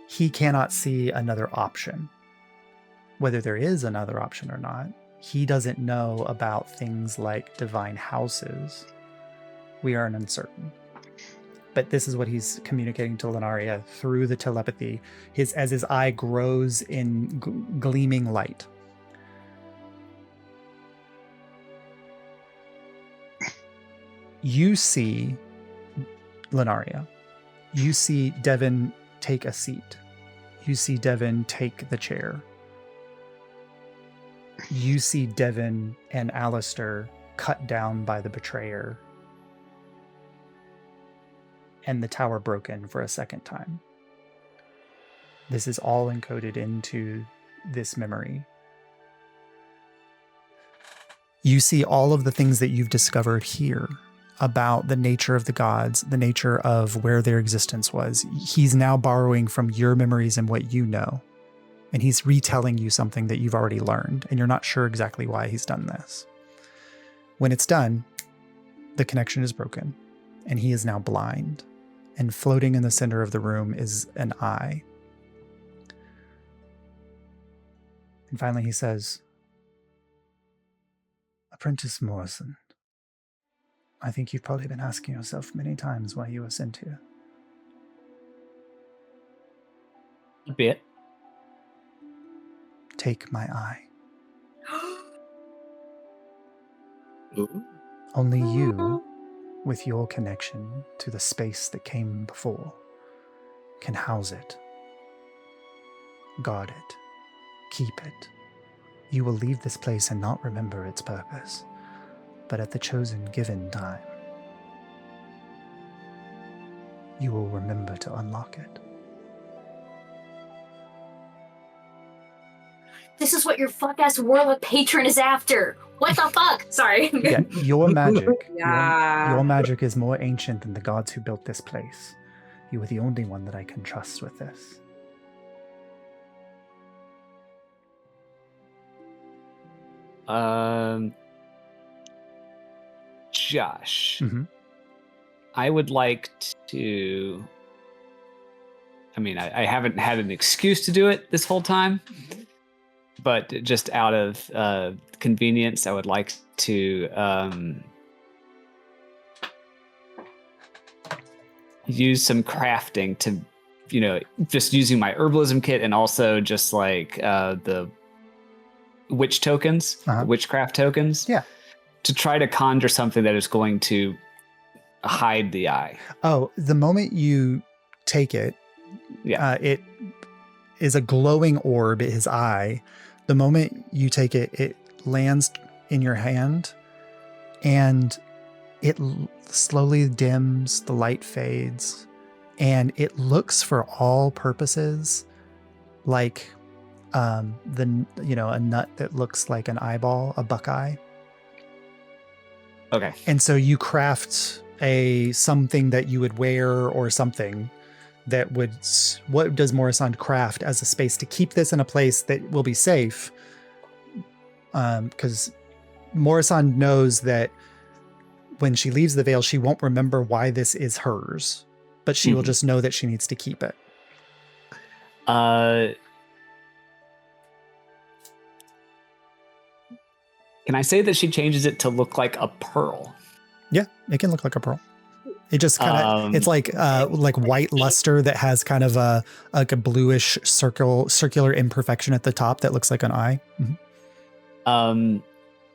He cannot see another option. Whether there is another option or not, he doesn't know about things like divine houses. We are uncertain. But this is what he's communicating to Lenaria through the telepathy, as his eye grows in gleaming light. You see Lenaria. You see Devin take a seat. You see Devin take the chair. You see Devin and Alistair cut down by the betrayer, and the tower broken for a second time. This is all encoded into this memory. You see all of the things that you've discovered here about the nature of the gods, the nature of where their existence was. He's now borrowing from your memories and what you know. And he's retelling you something that you've already learned, and you're not sure exactly why he's done this. When it's done, the connection is broken, and he is now blind. And floating in the center of the room is an eye. And finally he says, "Apprentice Morrison, I think you've probably been asking yourself many times why you were sent here." A bit. "Take my eye. Ooh. Only you, with your connection to the space that came before, can house it, guard it, keep it. You will leave this place and not remember its purpose, but at the chosen given time, you will remember to unlock it." This is what your fuck-ass warlock patron is after. What the fuck? Sorry. Yeah, your magic. Yeah. Your magic is more ancient than the gods who built this place. You are the only one that I can trust with this. Josh, Mm-hmm. I would like to. I mean, I haven't had an excuse to do it this whole time, but just out of convenience, I would like to use some crafting to, just using my herbalism kit and also just like the witch tokens, Uh-huh. witchcraft tokens. Yeah. To try to conjure something that is going to hide the eye? Oh, the moment you take it, it is a glowing orb, his eye. The moment you take it, it lands in your hand and it slowly dims, the light fades, and it looks for all purposes like a nut that looks like an eyeball, a buckeye. Okay. And so you craft something that you would wear or something that would, what does Morrisand craft as a space to keep this in a place that will be safe? Because Morrisand knows that when she leaves the Vale, she won't remember why this is hers, but she will just know that she needs to keep it. Can I say that she changes it to look like a pearl? Yeah, it can look like a pearl. It just kind of, it's like white luster that has kind of a bluish circular imperfection at the top that looks like an eye. Mm-hmm.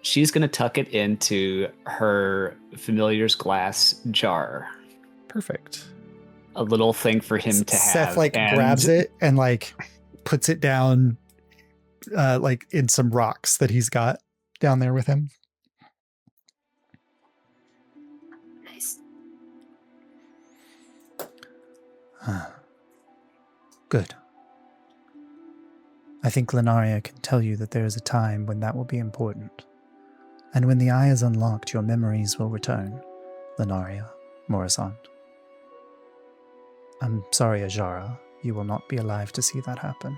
She's going to tuck it into her familiar's glass jar. Perfect. A little thing for him to have. Seth grabs it and puts it down in some rocks that he's got down there with him. Nice. Good. I think Lenaria can tell you that there is a time when that will be important. And when the eye is unlocked, your memories will return, Lenaria, Morrisand. I'm sorry, Ajara. You will not be alive to see that happen.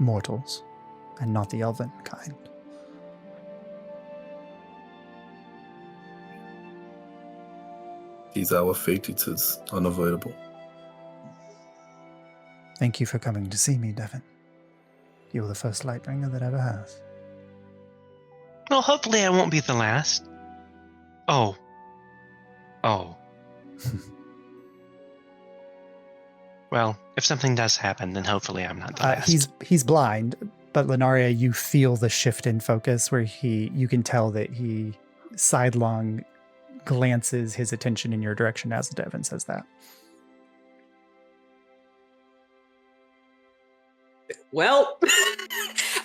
Mortals, and not the elven kind. He's our fate. It is unavoidable. Thank you for coming to see me, Devin. You were the first Lightbringer that ever has. Well, hopefully I won't be the last. Oh. Well, if something does happen, then hopefully I'm not the last. He's blind, but Lenaria, you feel the shift in focus where you can tell that he sidelong glances his attention in your direction as Devin says that. Well,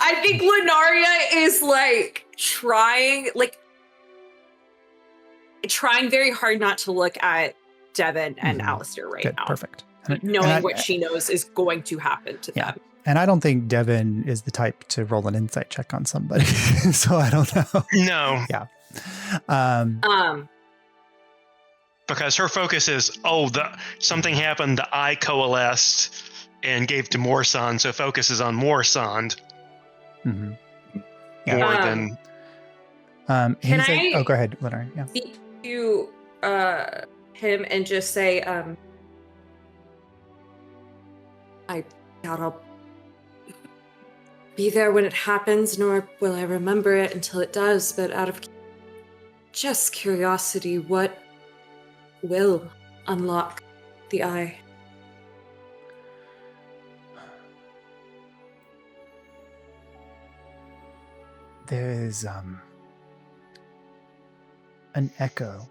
I think Lenaria is trying very hard not to look at Devin and Alistair right now. Perfect. Knowing what she knows is going to happen to them. And I don't think Devin is the type to roll an insight check on somebody. So I don't know. No. Yeah. Because her focus is, something happened, the eye coalesced and gave to Morsand, so focus is on Morsand. Mm-hmm. More than... Can I go ahead, Leonard. Yeah. speak to him and just say, I doubt I'll be there when it happens, nor will I remember it until it does, but out of just curiosity, what will unlock the eye? There is an echo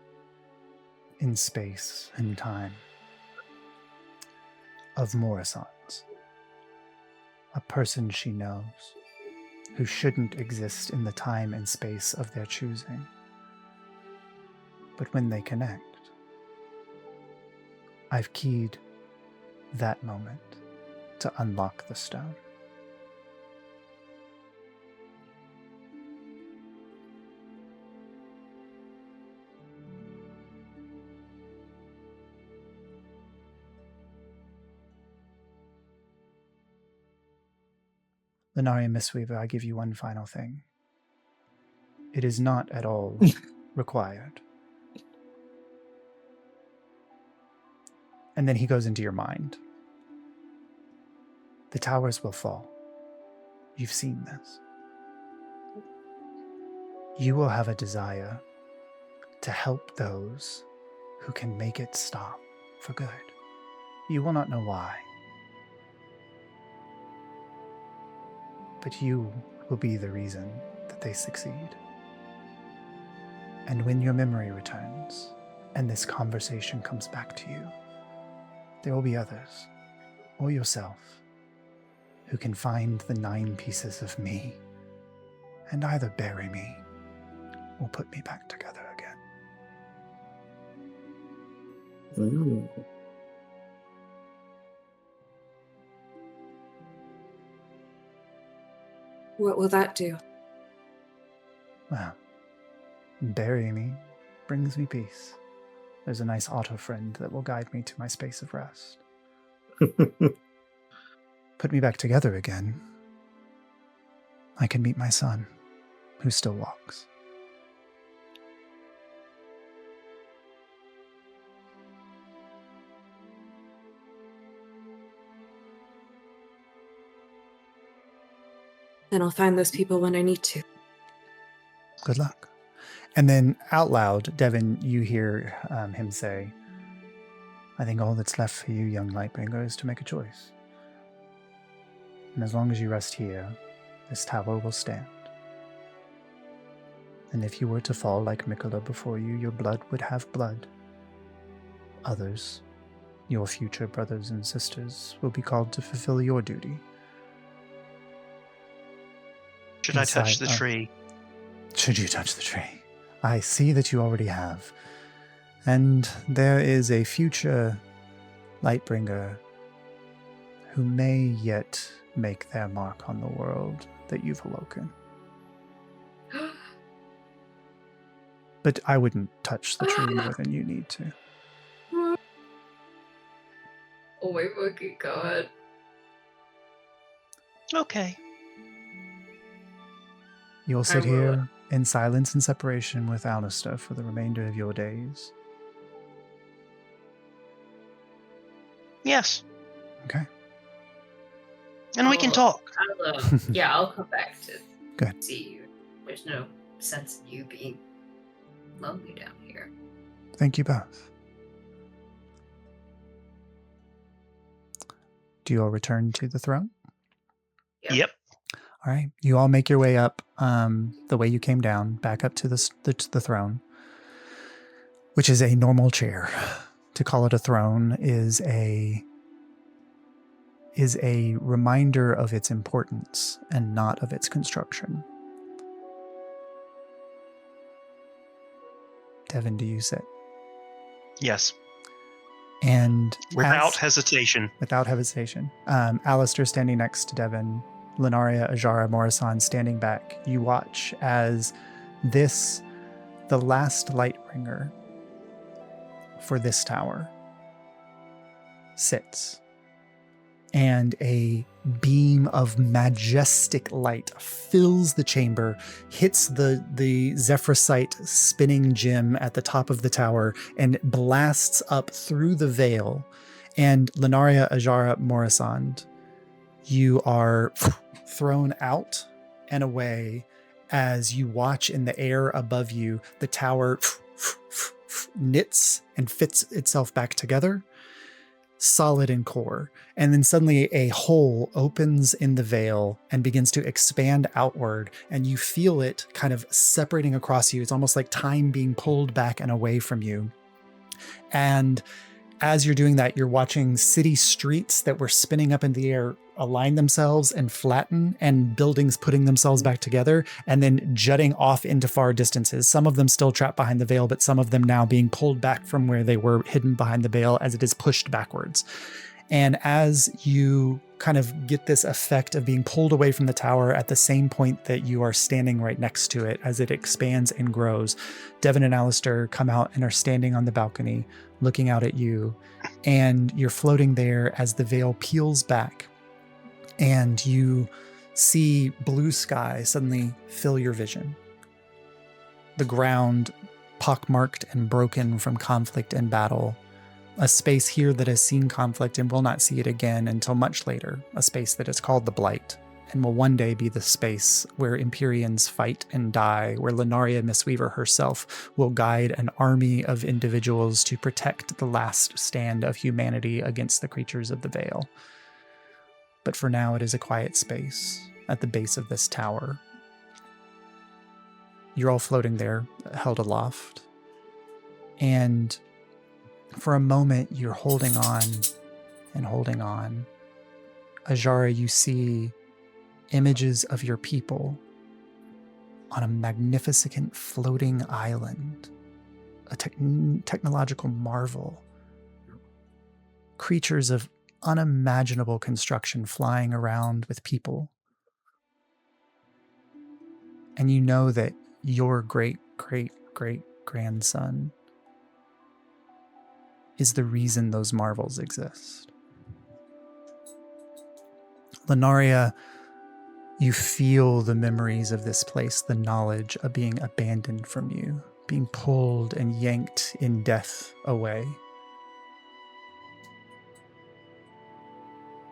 in space and time of Morrisand's, a person she knows who shouldn't exist in the time and space of their choosing. But when they connect, I've keyed that moment to unlock the stone. Lenaria Mistweaver, I give you one final thing. It is not at all required. And then he goes into your mind. The towers will fall. You've seen this. You will have a desire to help those who can make it stop for good. You will not know why. But you will be the reason that they succeed. And when your memory returns, and this conversation comes back to you, there will be others, or yourself, who can find the 9 pieces of me and either bury me or put me back together again. Ooh. What will that do? Well, burying me brings me peace. There's a nice otter friend that will guide me to my space of rest. Put me back together again. I can meet my son, who still walks. Then I'll find those people when I need to. Good luck. And then out loud, Devin, you hear him say, I think all that's left for you, young Lightbringer, is to make a choice. And as long as you rest here, this tower will stand. And if you were to fall like Mikola before you, your blood would have blood. Others, your future brothers and sisters, will be called to fulfill your duty. Should I touch the tree? Should you touch the tree? I see that you already have. And there is a future Lightbringer who may yet make their mark on the world that you've awoken. But I wouldn't touch the tree more than you need to. Oh my fucking god. Okay. You'll sit will. here in silence and separation with Alistair for the remainder of your days. Yes. Okay. And we can talk. I'll come back to Good. see you. There's no sense in you being lonely down here. Thank you both. Do you all return to the throne? Yep. All right. You all make your way up the way you came down, back up to the throne, which is a normal chair. To call it a throne is a reminder of its importance and not of its construction. Devin, do you sit? Yes. And Without hesitation. Without hesitation. Alistair standing next to Devin, Lenaria, Ajara, Morrison standing back. You watch as the last Lightbringer for this tower sits, and a beam of majestic light fills the chamber, hits the Zephrysite spinning gem at the top of the tower, and blasts up through the veil. And Lenaria, Ajara, Morrison, you are thrown out and away as you watch in the air above you, the tower knits and fits itself back together, solid in core. And then suddenly a hole opens in the veil and begins to expand outward, and you feel it kind of separating across you. It's almost like time being pulled back and away from you. And as you're doing that, you're watching city streets that were spinning up in the air align themselves and flatten, and buildings putting themselves back together and then jutting off into far distances. Some of them still trapped behind the veil, but some of them now being pulled back from where they were hidden behind the veil as it is pushed backwards. And as you kind of get this effect of being pulled away from the tower at the same point that you are standing right next to it, as it expands and grows, Devin and Alistair come out and are standing on the balcony looking out at you, and you're floating there as the veil peels back and you see blue sky suddenly fill your vision. The ground pockmarked and broken from conflict and battle. A space here that has seen conflict and will not see it again until much later. A space that is called the Blight, and will one day be the space where Empyreans fight and die, where Lenaria Mistweaver herself will guide an army of individuals to protect the last stand of humanity against the creatures of the Veil. But for now, it is a quiet space at the base of this tower. You're all floating there, held aloft. And for a moment, you're holding on and holding on. Ajara, you see images of your people on a magnificent floating island, a technological marvel. Creatures of unimaginable construction flying around with people. And you know that your great-great-great-grandson is the reason those marvels exist. Lenaria, you feel the memories of this place, the knowledge of being abandoned from you, being pulled and yanked in death away.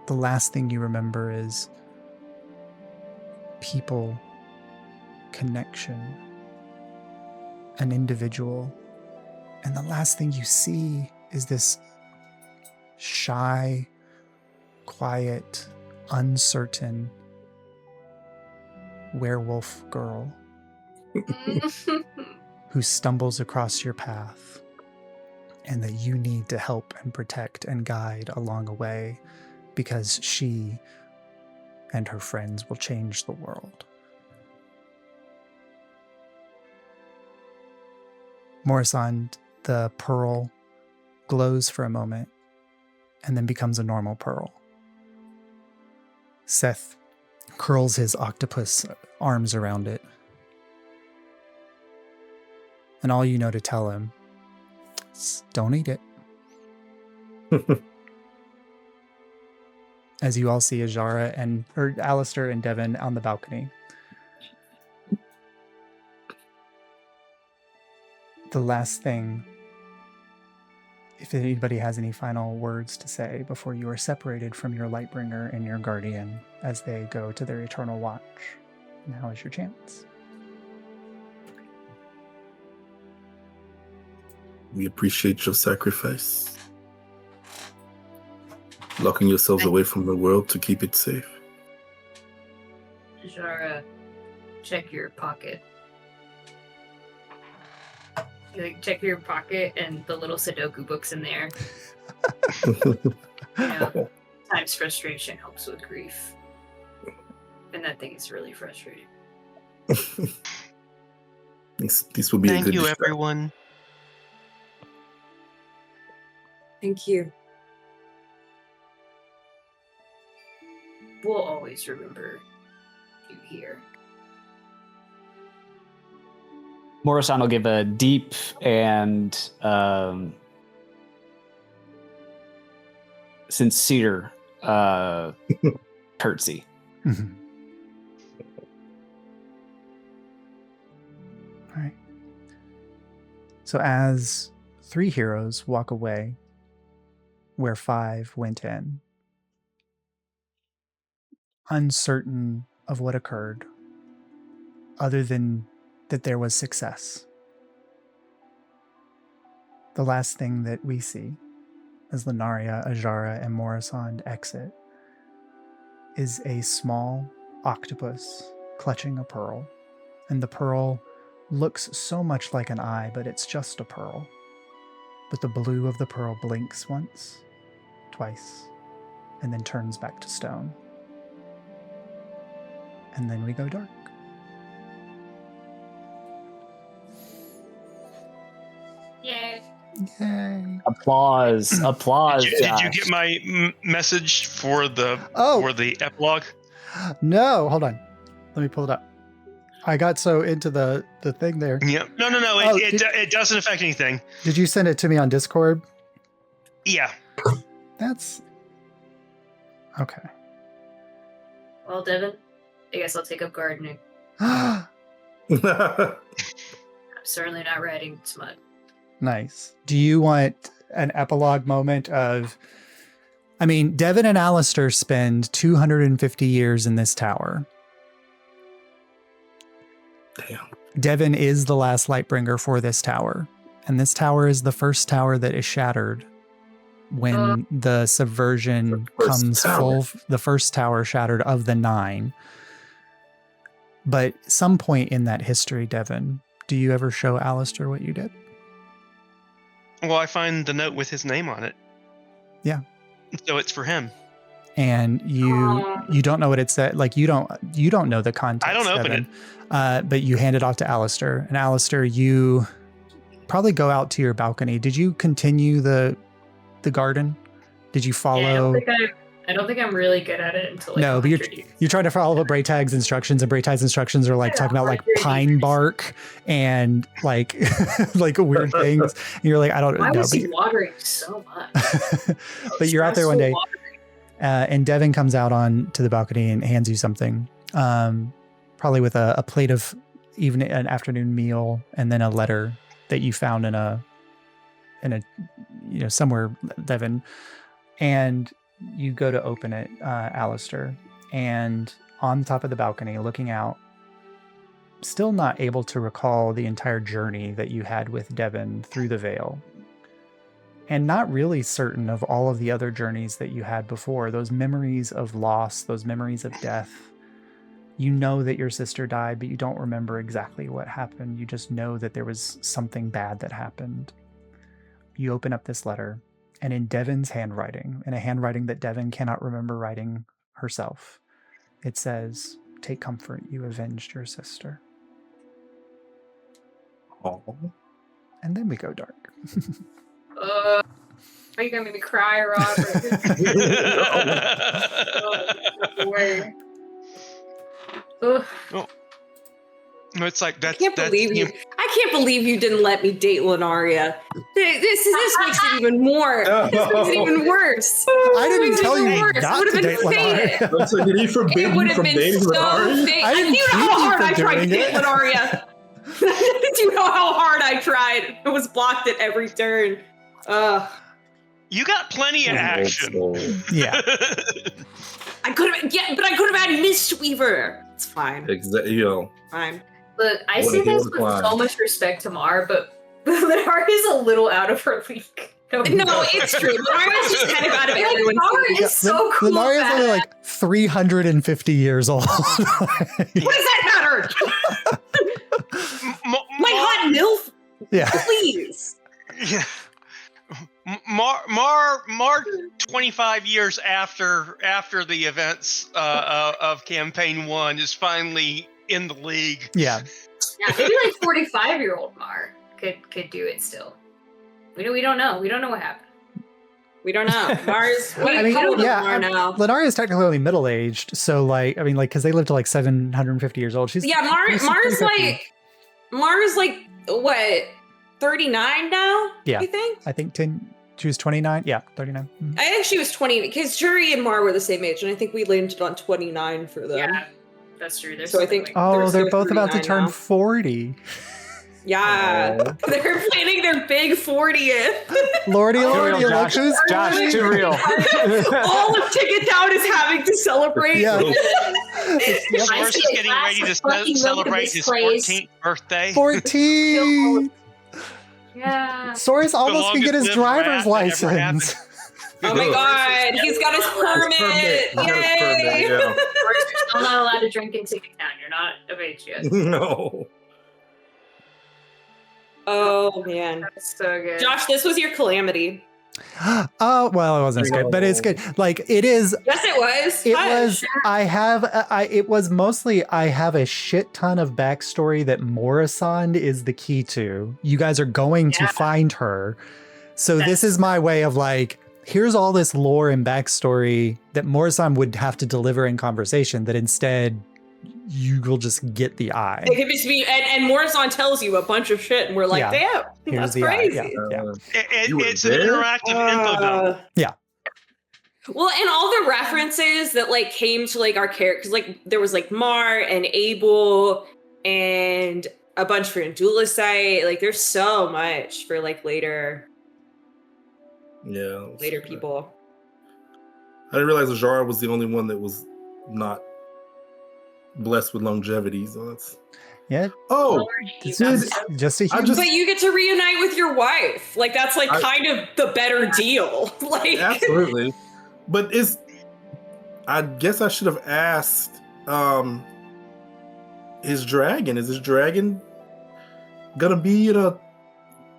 The last thing you remember is people, connection, an individual. And the last thing you see is this shy, quiet, uncertain werewolf girl who stumbles across your path and that you need to help and protect and guide along the way, because she and her friends will change the world. Morrison, the pearl glows for a moment and then becomes a normal pearl. Seth curls his octopus arms around it. And all you know to tell him is, don't eat it. As you all see Ajara or Alistair and Devin on the balcony. The last thing, if anybody has any final words to say before you are separated from your Lightbringer and your Guardian as they go to their eternal watch, now is your chance. We appreciate your sacrifice. Locking yourselves away from the world to keep it safe. Jara, check your pocket. You check your pocket and the little Sudoku book's in there. Times frustration helps with grief. And that thing is really frustrating. This will be a good Thank you, distraction. everyone. Thank you. We'll always remember you here. Morrison will give a deep and sincere curtsy. Mm-hmm. All right. So as 3 heroes walk away where 5 went in, uncertain of what occurred, other than that there was success. The last thing that we see as Lenaria, Ajara, and Morrison exit is a small octopus clutching a pearl. And the pearl looks so much like an eye, but it's just a pearl. But the blue of the pearl blinks once, twice, and then turns back to stone. And then we go dark. Yay. Yay. Applause. Did you Josh. get my message for the epilogue? No, hold on. Let me pull it up. I got so into the thing there. Yeah. No. It doesn't affect anything. Did you send it to me on Discord? Yeah. That's okay. Well, Devin, I guess I'll take up gardening. Nice. I'm certainly not riding smut. Do you want an epilogue moment of... I mean, Devin and Alistair spend 250 years in this tower. Damn. Devin is the last Lightbringer for this tower. And this tower is the first tower that is shattered when the subversion comes full. The first tower shattered of the 9. But some point in that history, Devin, do you ever show Alistair what you did? Well, I find the note with his name on it. Yeah. So it's for him. And you don't know what it said. Like you don't know the context. I don't open Devin. But you hand it off to Alistair. And Alistair, you probably go out to your balcony. Did you continue the garden? Did you follow? Yeah, I don't think I'm really good at it until like No, but 100 years. you're trying to follow Braytag's instructions, and Braytag's instructions are like talking about like 100 pine years. bark and like like weird things. And you're like, I don't Why know. was he watering so much? But you're out there one day, Watering. and Devin comes out on to the balcony and hands you something, probably with a plate of an afternoon meal, and then a letter that you found in a somewhere, Devin. And you go to open it, Alistair, and on the top of the balcony, looking out, still not able to recall the entire journey that you had with Devin through the Vale, and not really certain of all of the other journeys that you had before, those memories of loss, those memories of death. You know that your sister died, but you don't remember exactly what happened. You just know that there was something bad that happened. You open up this letter, and in Devin's handwriting, in a handwriting that Devin cannot remember writing herself, it says, "Take comfort, you avenged your sister." Oh. And then we go dark. Are you gonna make me cry, Robert? Where? Ugh. No, it's like I can't believe you didn't let me date Lenaria. This makes it even more. This makes it even worse. I didn't tell you not to date Lenaria. So did he forbid It would you have from been dating so Lenaria? fake. I didn't Do you know keep how you hard from I tried to doing date it. Lenaria? Do you know how hard I tried? I was blocked at every turn. You got plenty of action. Yeah. I could have, but I could have had Mistweaver. It's fine. Exactly. Fine. Look, I What say a this good with plan. so much respect to Mar, but Lenaria's a little out of her league. No, it's true. Lenaria's just kind of out of Like, everyone's Mar league. is so cool. Lenaria's at only it. like 350 years old. What does that matter? My hot MILF, Yeah. please. Yeah. Mar 25 years after the events of campaign 1 is finally in the league. Yeah. Yeah, maybe like 45-year-old Mar could do it still. We don't know. We don't know what happened. We don't know. Mars. I mean, how old is yeah, Mar now? Lenaria is technically only middle-aged, so because they live to like 750 years old. She's Yeah, Mars 350. like what? 39 now? Yeah. I think. I think she was 29. Yeah, 39. Mhm. I think she was 20 because Shuri and Mar were the same age, and I think we landed on 29 for them. Yeah, that's true. There's So I something think- like Oh, They're they're both about to 39 turn now. 40. Yeah. Oh. They're planning their big 40th. Lordy, Too lordy, real, look Josh. who's Josh, 40. too real. All of Ticket Town is having to celebrate. Yeah. Source is getting ready to celebrate his 14th birthday. 14. Yeah. Soros almost can get his longest-lived driver's rat that ever license. Oh my god, he's got his permit! Yay! You're still not allowed to drink in Ticket Town. You're not of age yet. No. Oh man. That's so good. Josh, this was your calamity. Oh, well, it wasn't as good, but it's good. Like, it is. Yes, it was. It Fun. was. It was mostly. I have a shit ton of backstory that Morisand is the key to. You guys are going to find her, so this is my way of like. Here's all this lore and backstory that Morisand would have to deliver in conversation. That instead, you will just get the eye. It could just be, and Morizon tells you a bunch of shit, and we're like, Yeah. damn, Here's that's the crazy. eye. Yeah. You were It's an there? interactive info dump. Yeah. Well, and all the references that like came to like our characters, like there was like Mar and Abel and a bunch for Andulicite. Like there's so much for like later Yeah. people. I didn't realize Ajara was the only one that was not blessed with longevity. So that's. Yeah. Oh, It's Dude, just a I huge. just- But you get to reunite with your wife. Like that's like kind of the better deal. Like absolutely. But I guess I should have asked his dragon? Is his dragon gonna be in a?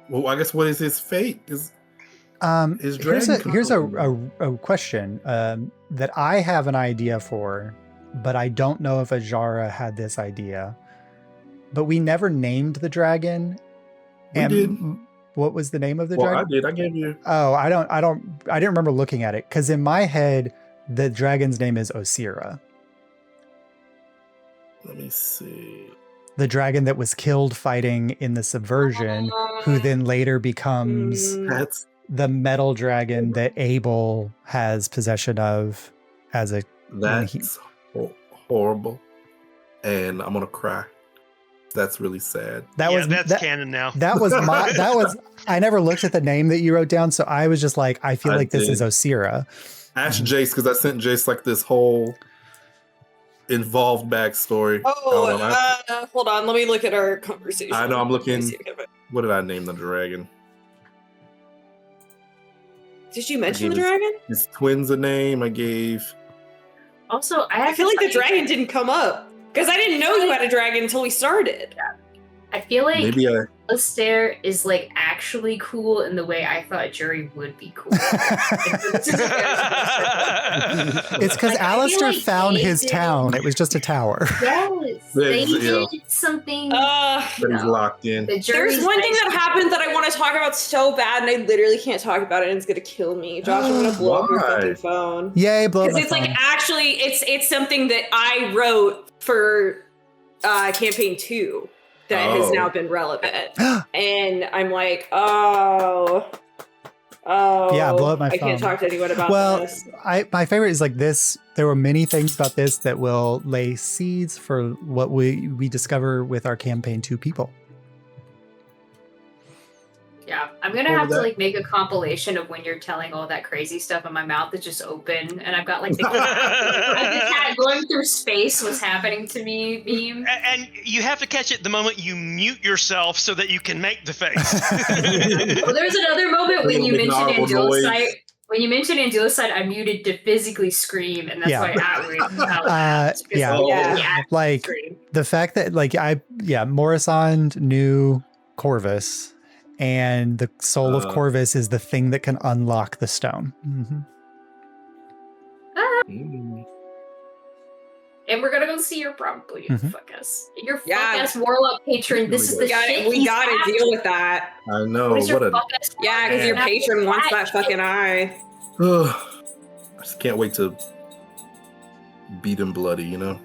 Well, I guess what is his fate? Is his dragon? Here's a question that I have an idea for, but I don't know if Ajara had this idea. But we never named the dragon. We did. What was the name of the Well, dragon? I did. I gave you. Oh, I didn't remember looking at it because in my head the dragon's name is Osira. Let me see. The dragon that was killed fighting in the subversion, who then later becomes That's the metal dragon that Abel has possession of as a. that's horrible, and I'm gonna cry. That's really sad. That's canon now. That was I never looked at the name that you wrote down, so I was just like, I feel like this is Osira. Ask Jace, because I sent Jace like this whole involved backstory. Hold on. Let me look at our conversation. I know. I'm looking. What did I name the dragon? Did you mention the dragon? His twins a name. I gave. Also, I feel like the dragon didn't come up because I didn't know you had a dragon until we started. I feel like Maybe I. Alistair is like actually cool in the way I thought Jury would be cool. It's because Like, I Alistair feel like found they his did- town. It was just a tower. Yes, they Yeah. did something. But he's locked in. The jury's There's one thing that nice. happened that I want to talk about so bad, and I literally can't talk about it, and it's gonna kill me. Josh, I'm gonna blow up your Why? fucking phone. Yay, blow up Because my it's phone. like actually, it's something that I wrote for campaign 2 that has now been relevant, and I'm like, oh, Yeah, blow up my I can't phone. talk to anyone about Well, this. my favorite is like this. There were many things about this that will lay seeds for what we discover with our campaign 2 people. Yeah, I'm gonna have to like make a compilation of when you're telling all that crazy stuff and my mouth is just open and I've got like the cat going through space. What's happening to me? Meme. And you have to catch it the moment you mute yourself so that you can make the face. Well, there's another moment when you Make an mentioned audible noise. Andulicite. When you mentioned Andulicite, I muted to physically scream, and that's Yeah. why I laughed. Yeah. Yeah. Like Scream. the fact that Morisand knew Corvus, and the soul of Corvus is the thing that can unlock the stone. Mhm. And we're gonna go see your probably Mhm. fuck us. Your fuck Yeah. ass warlock patron. This is the shit. We he's gotta after. deal with that. I know. What is your What a. fuck ass Yeah, because your warlock patron wants that shit? fucking eye. I just can't wait to beat him bloody. You know.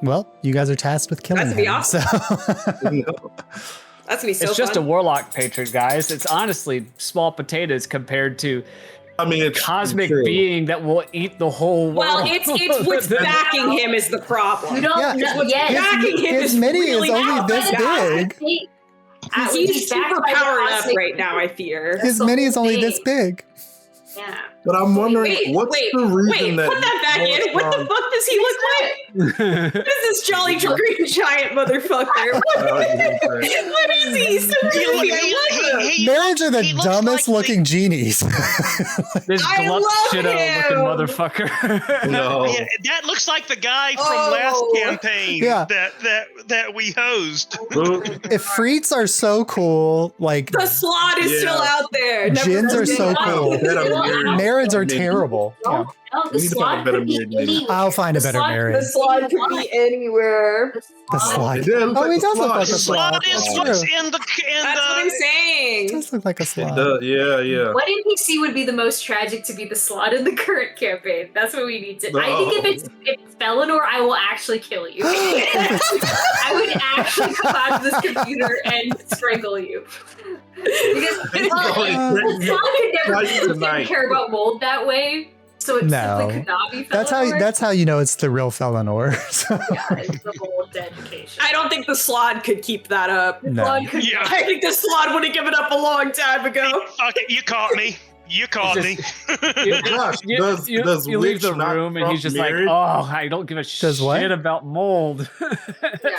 Well, you guys are tasked with killing That's gonna be him. awesome. So That's gonna be so It's just fun. a warlock patron, guys. It's honestly small potatoes compared to I mean, it's cosmic true. being that will eat the whole world. Well, it's what's backing him is the problem. You don't Yeah, know what's yet. backing him his is mini really is only bad. this big. He's backed super by the powered up cosmic- right now, I fear. His the mini is whole only this thing. big. Yeah. But I'm wondering what's the reason that. put that back in. What the fuck does he look like? What is this Jolly Green Giant motherfucker? What is he? So Nerds are the he looks dumbest like looking genies. This I glut love shitter him. looking motherfucker. No. Yeah, that looks like the guy from Oh. last campaign Yeah. that we hosed. If Freets are so cool, like the slot is Yeah. still out there. Never Gins are so forget. cool. Nerds are terrible. Yeah. Oh, the We need to find a slot better could be married lady. anywhere. I'll find a better The Mary. slot could be anywhere. The slide. It does look Oh, like he a does look slide. like a It's slide. Slot is That's what's true. in the That's what I'm saying. It does look like a It slide. does, yeah. What NPC would be the most tragic to be the slot in the current campaign? That's what we need to. I think if it's Felinor, I will actually kill you. I would actually come out of this computer and strangle you. Because the slot could never didn't care about mold that way, so it No. simply could not be Felinor. That's how you know it's the real Felinor. So, Yeah, it's the mold dedication. I don't think the slot could keep that up. no. Slot could Yeah. I think the slot would have given up a long time ago. Fuck it, you caught me. You caught me. Josh, does you Witch leave the not room and he's trump just marriage? like, oh, I don't give a Does what? shit about mold.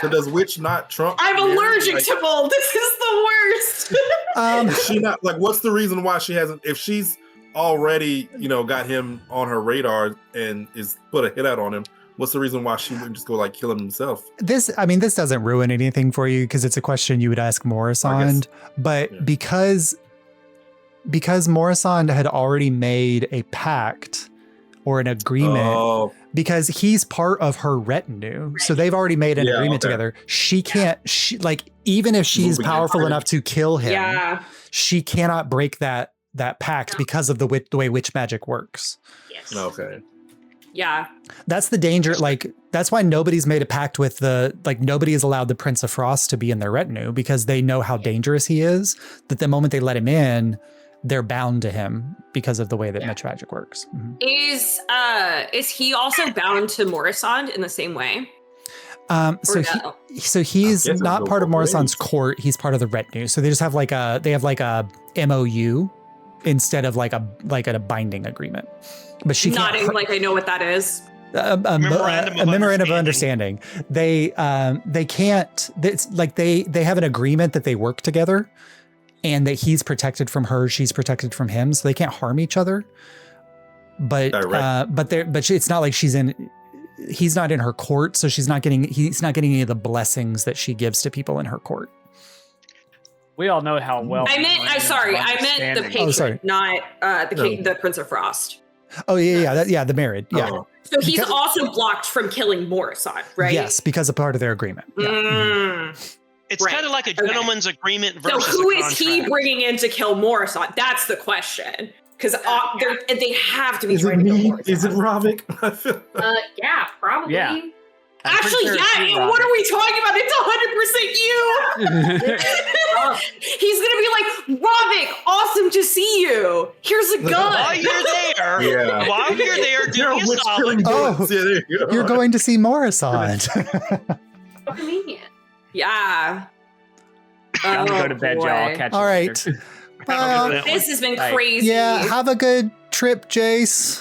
So does Witch not trump? I'm marriage? allergic Like, to mold. This is the worst. Is she not like? What's the reason why she hasn't? If she's already, got him on her radar and is put a hit out on him, What's the reason why she wouldn't just go like kill him himself? This doesn't ruin anything for you because it's a question you would ask Morrisond, but yeah. because Morrisond had already made a pact or an agreement, because he's part of her retinue, so they've already made an agreement together. She can't, even if she's powerful enough to kill him, she cannot break that pact because of the way witch magic works. Yes. Okay. Yeah. That's the danger. Like, that's why nobody's made a pact with nobody has allowed the Prince of Frost to be in their retinue, because they know how dangerous he is, that the moment they let him in, they're bound to him because of the way that witch magic works. Mm-hmm. Is he also bound to Morrisond in the same way? So he's not part of Morrisond's court. He's part of the retinue. So they just have like a MOU instead of like a binding agreement. But she nodding can't, like I know what that is. A memorandum of understanding. They can't. It's like they have an agreement that they work together, and that he's protected from her, she's protected from him, so they can't harm each other. But it's not like he's not in her court, so he's not getting any of the blessings that she gives to people in her court. We all know how well. I meant the patron, not the Prince of Frost. Oh yeah, the married, yeah. Oh. So he's also blocked from killing Morrisond, right? Yes, because of part of their agreement. Yeah. It's kind of like a gentleman's agreement versus So who a is he bringing in to kill Morrisond? That's the question. Because they have to be trying to kill Morrisond. Is it Ravik? Yeah, probably. Yeah. Actually, what are we talking about? It's 100% you. He's going to be like, Ravik, awesome to see you. Here's a gun. While you're there, do me a solid. There you go. You're going to see Morrisond. So convenient. Yeah. I'm gonna go to bed, y'all. I'll catch you All right. later. Well, This has been Bye. crazy. yeah, have a good trip, Jace.